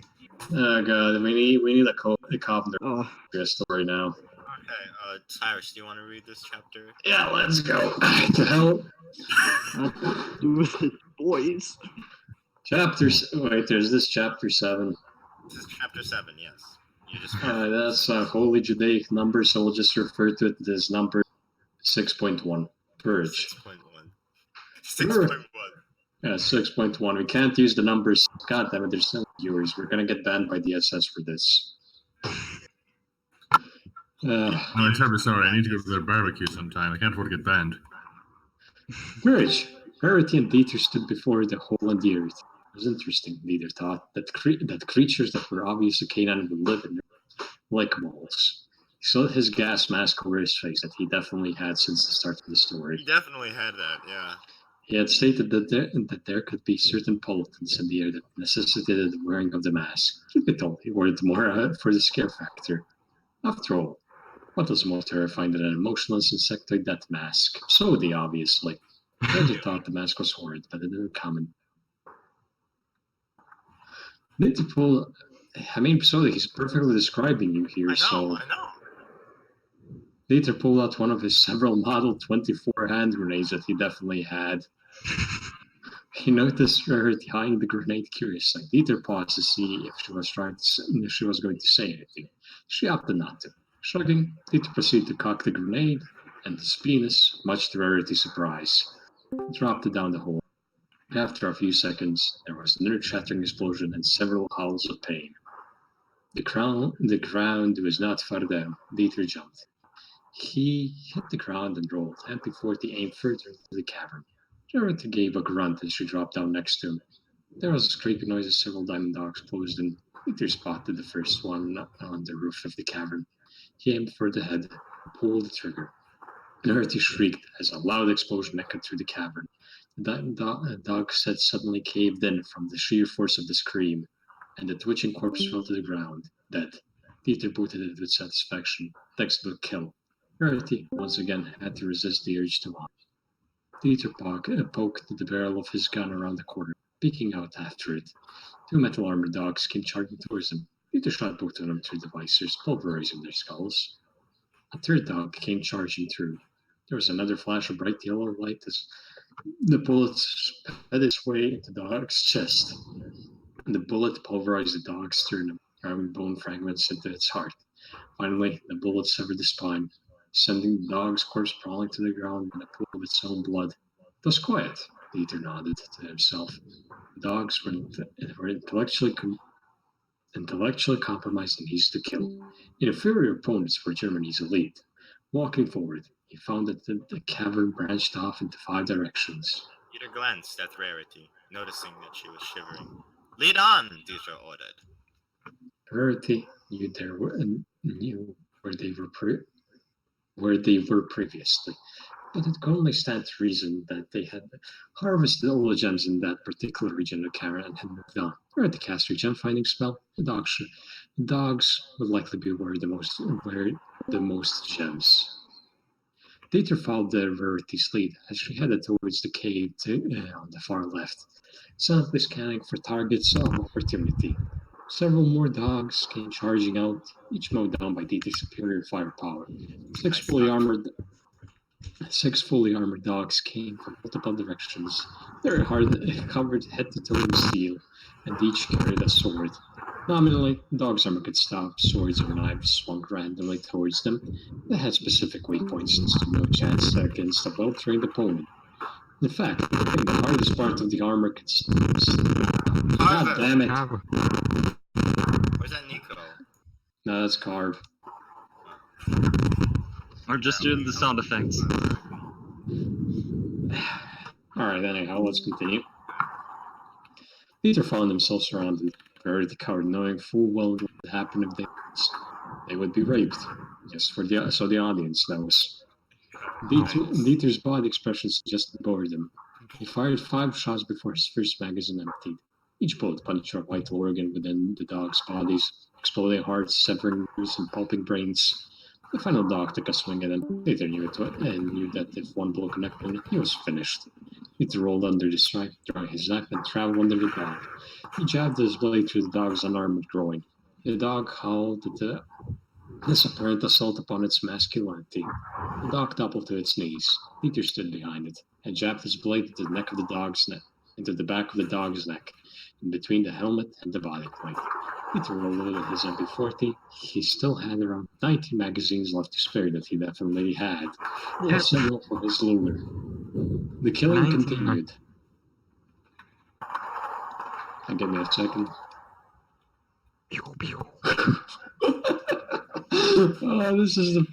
Oh god, we need a carpenter story now. Okay, Cyrus, do you want to read this chapter? Yeah, let's go. To hell. Boys. Wait, there's this chapter 7. This is chapter 7, yes. You just That's a holy Judaic number, so we'll just refer to it as number 6.1. Purge. 6.1. 6.1. Yeah, 6.1. We can't use the numbers. God damn it, there's still viewers. We're gonna get banned by the SS for this. I'm terribly sorry. I need to go to their barbecue sometime. I can't afford to get banned. Courage. Rarity and Dieter stood before the hole in the earth. It was interesting, Dieter thought, that creatures that were obviously canine would live in there, like balls. He saw his gas mask over his face that he definitely had since the start of the story. He definitely had that, yeah. He had stated that there could be certain pollutants in the air that necessitated the wearing of the mask. Truth be told, he wore it more for the scare factor. After all, what was more terrifying than an emotionless insectoid death mask? Sodi, obviously. Roger thought the mask was horrid, but it didn't come in. Sodi, he's perfectly describing you here, I know. Dieter pulled out one of his several Model 24 hand grenades that he definitely had. He noticed Rarity eyeing the grenade curiously. Dieter paused to see if she was going to say anything. She opted not to. Shrugging, Dieter proceeded to cock the grenade, and his penis, much to Rarity's surprise, dropped it down the hole. After a few seconds, there was an earth-shattering explosion and several howls of pain. The ground was not far down. Dieter jumped. He hit the ground and rolled, MP40 aimed further into the cavern. Rarity gave a grunt as she dropped down next to him. There was a squeaking noise as several diamond dogs closed in. Dieter spotted the first one on the roof of the cavern. He aimed for the head and pulled the trigger. Rarity shrieked as a loud explosion echoed through the cavern. The dog's head suddenly caved in from the sheer force of the scream, and the twitching corpse fell to the ground, dead. Dieter booted it with satisfaction. Textbook kill. Rarity, once again, had to resist the urge to laugh. Dieter poked the barrel of his gun around the corner, peeking out after it. 2 metal armored dogs came charging towards him. Dieter shot both of them through the visors, pulverizing their skulls. A third dog came charging through. There was another flash of bright yellow light as the bullet sped its way into the dog's chest. The bullet pulverized the dog's sternum, driving bone fragments into its heart. Finally, the bullet severed the spine, sending the dog's corpse sprawling to the ground in a pool of its own blood. It was quiet, Dieter nodded to himself. The dogs were intellectually compromised and easy to kill. Inferior opponents for Germany's elite. Walking forward, he found that the cavern branched off into 5 directions. Peter glanced at Rarity, noticing that she was shivering. Lead on, Dieter ordered. Rarity knew where they were previously, but it could only stand to reason that they had harvested all the gems in that particular region of Karen and had moved on. Rarity cast her gem finding spell. The dogs would likely be where the most gems. Dieter followed the Rarity's lead as she headed towards the cave on the far left, silently scanning for targets of opportunity. Several more dogs came charging out, each mowed down by Dieter's superior firepower. Six fully armored dogs came from multiple directions. They were covered head to toe in steel, and each carried a sword. Nominally, the dog's armor could stop swords or knives swung randomly towards them. They had specific weak points and stood no chance against a well-trained opponent. In fact, I think the hardest part of the armor could God damn it. Where's that Nico? No, that's Carve. Or just doing the sound effects. Alright, anyhow, let's continue. Peter found himself surrounded, very covered, knowing full well what would happen if they would be raped. Just so the audience knows. Dieter's body expression suggested boredom. He fired 5 shots before his first magazine emptied. Each bullet punctured a vital organ within the dogs' bodies, exploding hearts, severing nerves, and pulping brains. The final dog took a swing at him. Dieter knew that if one blow connected him, he was finished. Dieter rolled under the strike, drawing his knife, and traveled under the dog. He jabbed his blade through the dog's unarmored groin. The dog howled at this apparent assault upon its masculinity. The dog toppled to its knees. Dieter stood behind it and jabbed his blade into the back of the dog's neck, in between the helmet and the body plate. Dieter reloaded his MP40. He still had around 90 magazines left to spare that he definitely had, plus several for his Luger. The killing continued. Give me a second. Oh, this is the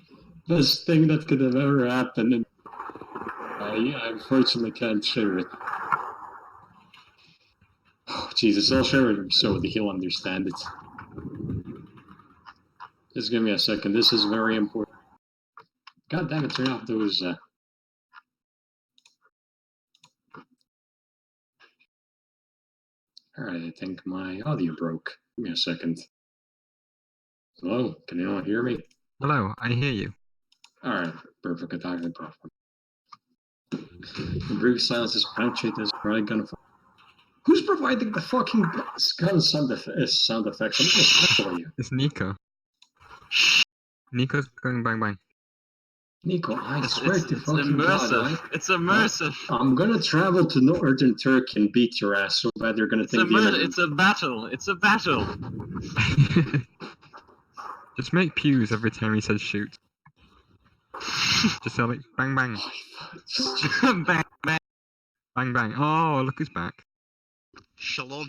best thing that could have ever happened. And I unfortunately can't share it. Oh, Jesus, I'll share it so that he'll understand it. Just give me a second. This is very important. God damn it, turn off those. Alright, I think my audio broke. Give me a second. Hello, can you all hear me? Hello, I hear you. Alright, perfect. I have the problem. In brief silence is punctuated as probably gunfire. Who's providing the fucking gun sound effects? I'm gonna kill you. It's Nico. Nico's going bang bang. Nico, I swear to fucking immersive. God, It's immersive. I'm gonna travel to northern Turkey and beat your ass so bad they're gonna think it's a battle. It's a battle. Just make pews every time he says shoot. Just say like bang bang. Bang bang. Bang bang. Oh, look who's back. Shalom.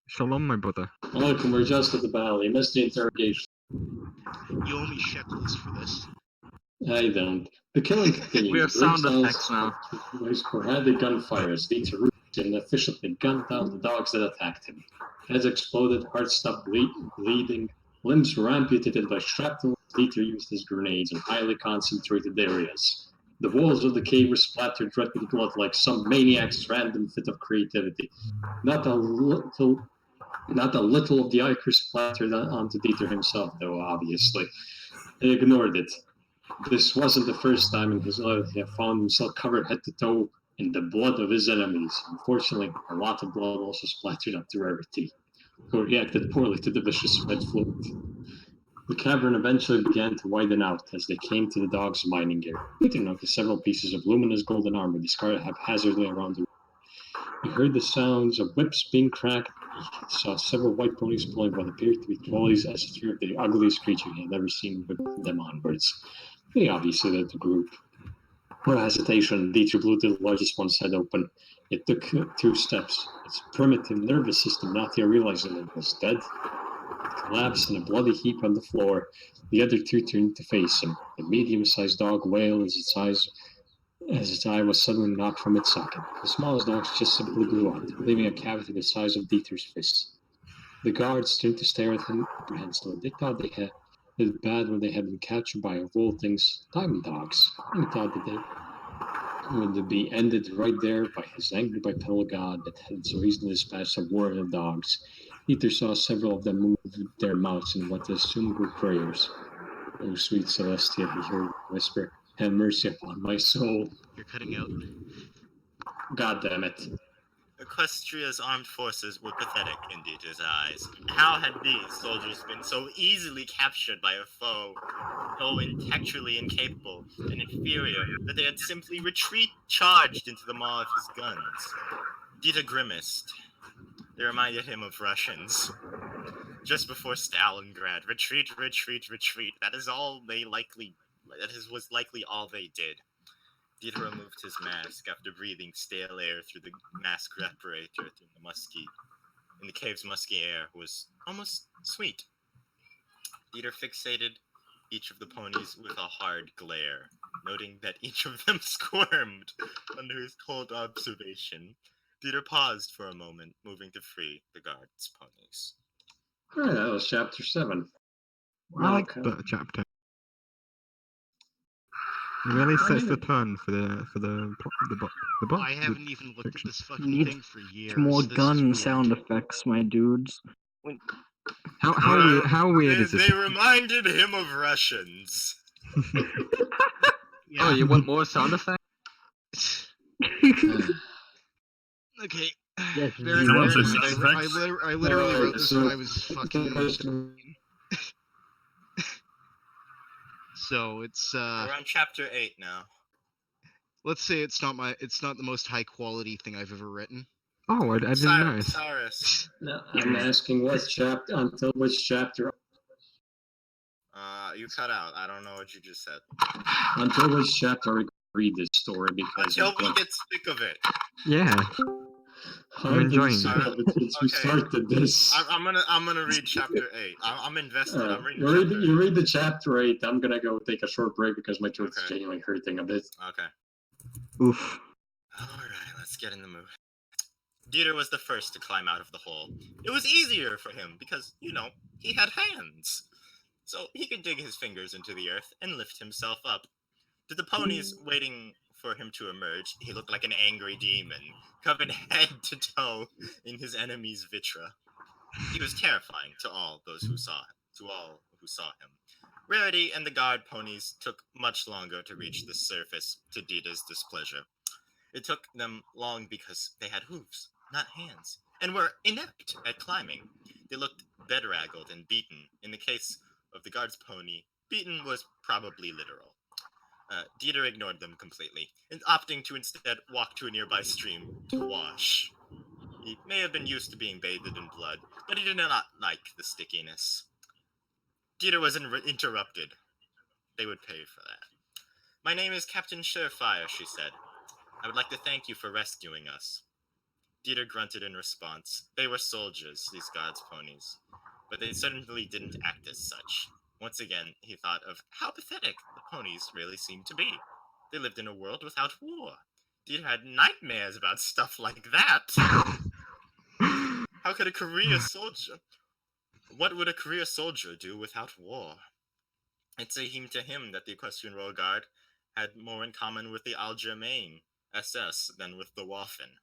Shalom, my brother. Welcome, we're just at the battle. You missed the interrogation. You owe me shekels for this. I don't. The killing continued. We have sound effects now. Sporadic gunfires lead to roots and efficiently gunned down the dogs that attacked him. Heads exploded, hearts stopped bleeding, limbs were amputated by shrapnel. Dieter used his grenades in highly concentrated areas. The walls of the cave were splattered red with blood like some maniac's random fit of creativity. Not a little of the ichor splattered onto Dieter himself, though, obviously. He ignored it. This wasn't the first time in his life he had found himself covered head to toe in the blood of his enemies. Unfortunately, a lot of blood also splattered onto Rarity, who reacted poorly to the vicious red fluid. The cavern eventually began to widen out as they came to the dog's mining area. Peter noticed several pieces of luminous golden armor discarded haphazardly around the room. He heard the sounds of whips being cracked. He saw several white ponies pulling what appeared to be trolleys as three of the ugliest creatures he had ever seen whip them onwards. They obviously led the group. Without hesitation, Dieter blew the largest one's head open. It took 2 steps. Its primitive nervous system not yet realizing it was dead. It collapsed in a bloody heap on the floor. The other 2 turned to face him. The medium-sized dog wailed as its eye was suddenly knocked from its socket. The smallest dogs just simply blew out, leaving a cavity the size of Dieter's fist. The guards turned to stare at him apprehensively. They thought they had it bad when they had been captured by, of all things, diamond dogs. And he thought that they would be ended right there by his angry bipedal god that had so easily dispatched a war of dogs. Dieter saw several of them move their mouths in what they assumed were prayers. "Oh, sweet Celestia," he heard whisper, "have mercy upon my soul." You're cutting out. God damn it. Equestria's armed forces were pathetic in Dieter's eyes. How had these soldiers been so easily captured by a foe, so intellectually incapable and inferior that they had simply charged into the maw of his guns? Dieter grimaced. They reminded him of Russians. Just before Stalingrad, retreat, retreat, retreat. That was likely all they did. Dieter removed his mask after breathing stale air through the mask respirator in the cave's musky air was almost sweet. Dieter fixated each of the ponies with a hard glare, noting that each of them squirmed under his cold observation. Dieter paused for a moment, moving to free the guard's ponies. Alright, that was chapter 7. I like that chapter. It really sets the tone for the book. I haven't even looked at this fucking thing for years. More This is gun weird. sound effects, my dudes. How weird is They this? reminded him of Russians. Oh, you want more sound effects? Okay. Yes, Very you weird. want some sound effects? I literally wrote this when I was fucking. So it's We're on chapter 8 now. let's say it's not the most high quality thing I've ever written. Oh, I didn't notice. Cyrus. No, I'm asking what chapter until which chapter. You cut out. I don't know what you just said. Until which chapter we read this story because Until we get sick of it. Yeah. I'm enjoying it. Since we started this. I'm gonna read chapter 8. I'm invested. I'm reading. You read the chapter 8. I'm gonna go take a short break because my throat is genuinely hurting a bit. Okay. Oof. Alright, let's get in the mood. Dieter was the first to climb out of the hole. It was easier for him because, he had hands. So he could dig his fingers into the earth and lift himself up. To the ponies waiting for him to emerge, he looked like an angry demon, covered head to toe in his enemy's vitra. He was terrifying to all who saw him. Rarity and the guard ponies took much longer to reach the surface, to Dieter's displeasure. It took them long because they had hooves, not hands, and were inept at climbing. They looked bedraggled and beaten. In the case of the guard's pony, beaten was probably literal. Dieter ignored them completely, and opting to instead walk to a nearby stream to wash. He may have been used to being bathed in blood, but he did not like the stickiness. Dieter was interrupted. They would pay for that. "My name is Captain Surefire," she said. "I would like to thank you for rescuing us." Dieter grunted in response. They were soldiers, these guards' ponies, but they certainly didn't act as such. Once again, he thought of how pathetic the ponies really seemed to be. They lived in a world without war. Dieter had nightmares about stuff like that. How could a career soldier... What would a career soldier do without war? It seemed to him that the Equestrian Royal Guard had more in common with the Allgemeine SS than with the Waffen.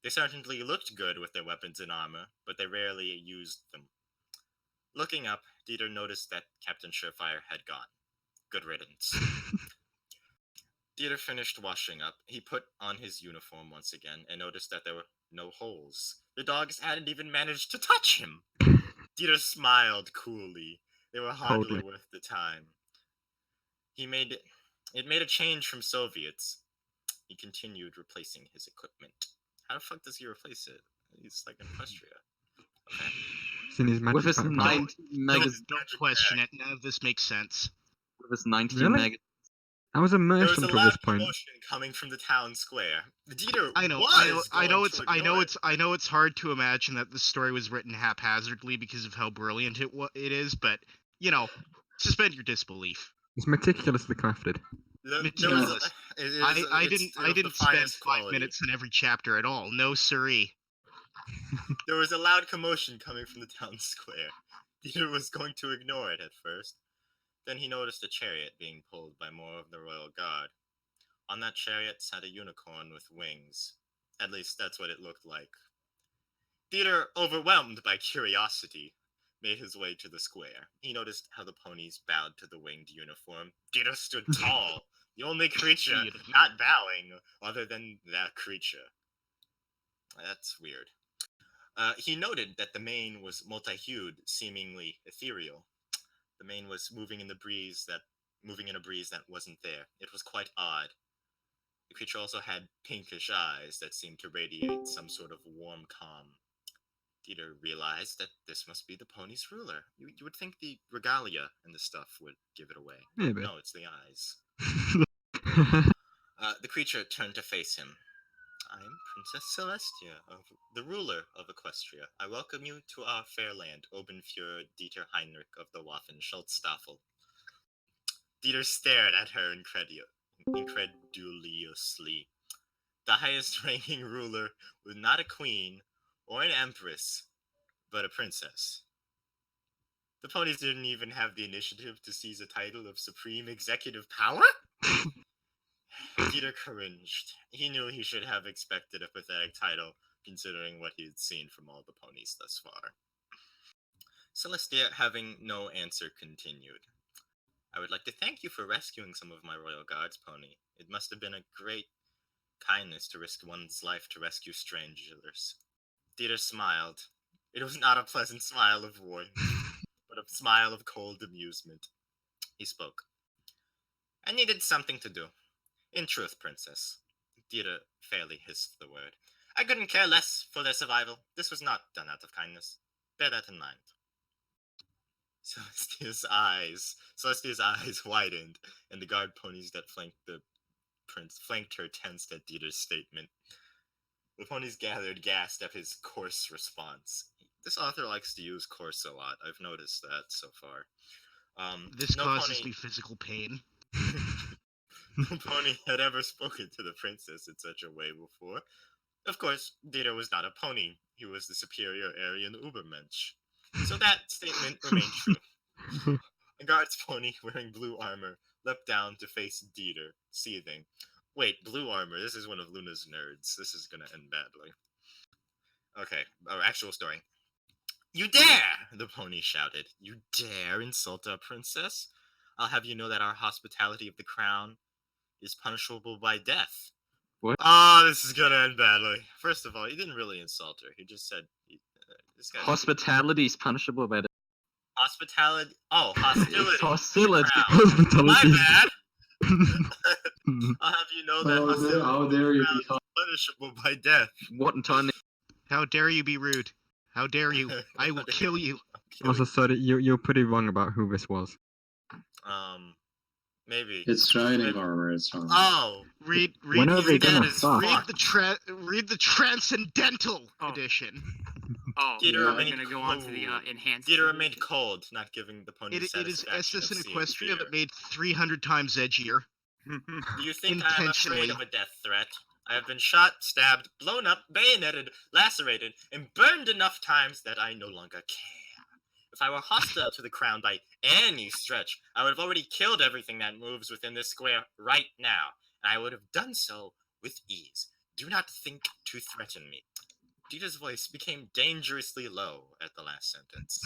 They certainly looked good with their weapons and armor, but they rarely used them. Looking up, Dieter noticed that Captain Surefire had gone. Good riddance. Dieter finished washing up. He put on his uniform once again and noticed that there were no holes. The dogs hadn't even managed to touch him. Dieter smiled coolly. They were hardly worth the time. It made a change from Soviets. He continued replacing his equipment. How the fuck does he replace it? He's like in Equestria. Okay. With his 19 megas. Don't question it. None of this makes sense. With his 19 Really? megas. I was There immersed was a until loud this point. commotion coming from the town square. Dieter I know it's hard to imagine that this story was written haphazardly because of how brilliant it is, but suspend your disbelief. It's meticulously crafted. Meticulous. I didn't spend 5 minutes in every chapter at all. No siree. There was a loud commotion coming from the town square. Dieter was going to ignore it at first. Then he noticed a chariot being pulled by more of the royal guard. On that chariot sat a unicorn with wings. At least that's what it looked like. Dieter, overwhelmed by curiosity, made his way to the square. He noticed how the ponies bowed to the winged uniform. Dieter stood tall, the only creature not bowing other than that creature. That's weird. He noted that the mane was multi-hued, seemingly ethereal. The mane was moving in a breeze that wasn't there. It was quite odd. The creature also had pinkish eyes that seemed to radiate some sort of warm calm. Dieter realized that this must be the pony's ruler. You would think the regalia and the stuff would give it away. Yeah, but... No, it's the eyes. The creature turned to face him. "I am Princess Celestia, the ruler of Equestria. I welcome you to our fair land, Obenfuhrer Dieter Heinrich of the Waffen-Schultzstaffel." Dieter stared at her incredulously. The highest-ranking ruler was not a queen or an empress, but a princess. The ponies didn't even have the initiative to seize a title of supreme executive power? Dieter cringed. He knew he should have expected a pathetic title, considering what he had seen from all the ponies thus far. Celestia, having no answer, continued. I would like to thank you for rescuing some of my royal guards, Pony. It must have been a great kindness to risk one's life to rescue strangers. Dieter smiled. It was not a pleasant smile of warmth, but a smile of cold amusement. He spoke. I needed something to do. In truth, Princess. Dieter fairly hissed the word. I couldn't care less for their survival. This was not done out of kindness. Bear that in mind. Celestia's eyes widened, and the guard ponies that flanked her tensed at Dieter's statement. The ponies gathered, gasped at his coarse response. This author likes to use coarse a lot. I've noticed that so far. This No causes pony... me physical pain. No pony had ever spoken to the princess in such a way before. Of course, Dieter was not a pony. He was the superior Aryan Ubermensch. So that statement remained true. A guard's pony wearing blue armor leapt down to face Dieter, seething. Wait, blue armor? This is one of Luna's nerds. This is gonna end badly. Okay, our actual story. You dare! The pony shouted. You dare insult our princess? I'll have you know that our hospitality of the crown is punishable by death. What? Oh, this is gonna end badly. First of all, he didn't really insult her. He just said, this guy. Hospitality is punishable by death. Hospitality. Oh, hostility. Hostility. My bad. I'll have you know that hostility how dare you is punishable by death. What in How dare you be rude? How dare you? I will kill you. Also, sorry, you're pretty wrong about who this was. Maybe. It's shining armor. It's armor. Oh, read When are they gonna stop? read the transcendental edition. Oh, Dieter I'm gonna go on to the enhanced. Dieter remained cold, not giving the pony It is satisfaction Estus of and seeing Equestria fear. that made 300 times edgier. Do you think I'm Intentionally. afraid of a death threat? I have been shot, stabbed, blown up, bayoneted, lacerated, and burned enough times that I no longer care. If I were hostile to the crown by any stretch, I would have already killed everything that moves within this square right now, and I would have done so with ease. Do not think to threaten me. Dieter's voice became dangerously low at the last sentence.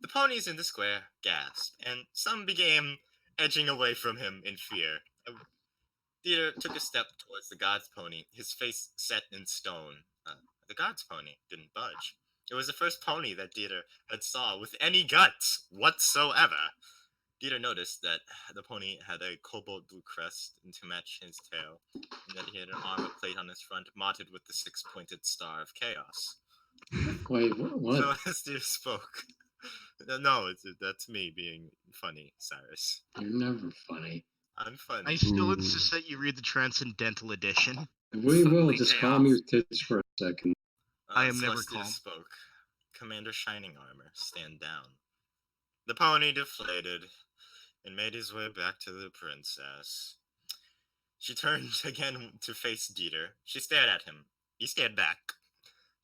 The ponies in the square gasped, and some began edging away from him in fear. Dieter took a step towards the god's pony, his face set in stone. The god's pony didn't budge. It was the first pony that Dieter had saw with any guts whatsoever. Dieter noticed that the pony had a cobalt blue crest to match his tail, and that he had an armor plate on his front modded with the six-pointed star of chaos. Wait, what? So as Dieter spoke, no, that's me being funny, Cyrus. You're never funny. I'm funny. I still insist that you read the transcendental edition. We will just calm your tits for a second. I am never Celestia calm. spoke. Commander Shining Armor, stand down. The pony deflated and made his way back to the princess. She turned again to face Dieter. She stared at him. He stared back.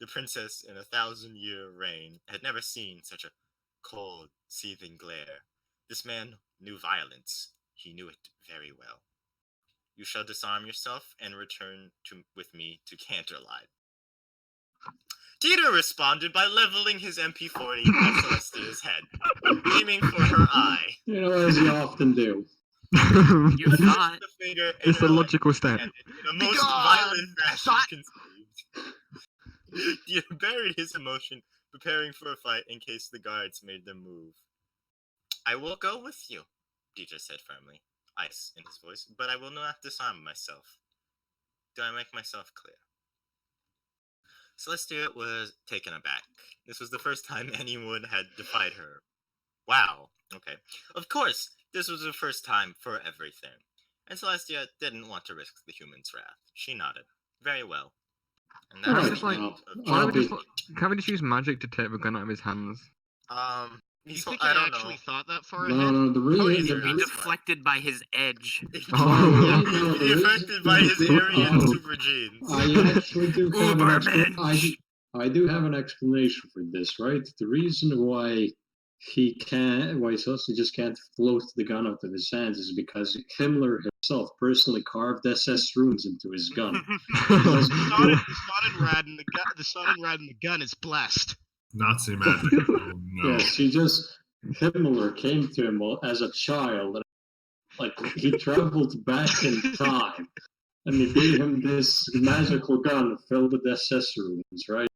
The princess, in a 1,000-year reign, had never seen such a cold, seething glare. This man knew violence. He knew it very well. You shall disarm yourself and return with me to Canterlide. Dieter responded by leveling his MP40 at Celestia's head, aiming for her eye. You know, as you often do. You thought. The finger in It's a her logical step. in a most violent fashion conceived. Dieter buried his emotion, preparing for a fight in case the guards made them move. I will go with you, Dieter said firmly, ice in his voice, but I will not disarm myself. Do I make myself clear? Celestia was taken aback. This was the first time anyone had defied her. Wow. Okay. Of course, this was the first time for everything. And Celestia didn't want to risk the human's wrath. She nodded. Very well. And that was the end of Can't we just use magic to take the gun out of his hands? You think I I don't actually know. thot that far No, ahead? no, the Ponies reason... would be deflected by his edge. Be affected by his Aryan super genes. I actually do have I do have an explanation for this, right? The reason why why Celestia just can't float the gun out of his hands is because Himmler himself personally carved SS runes into his gun. The Sonnenrad in the gun is blessed. Nazi magic. Oh, no. Yes, Himmler came to him as a child. Like, he traveled back in time. And they gave him this magical gun filled with SS runes, right?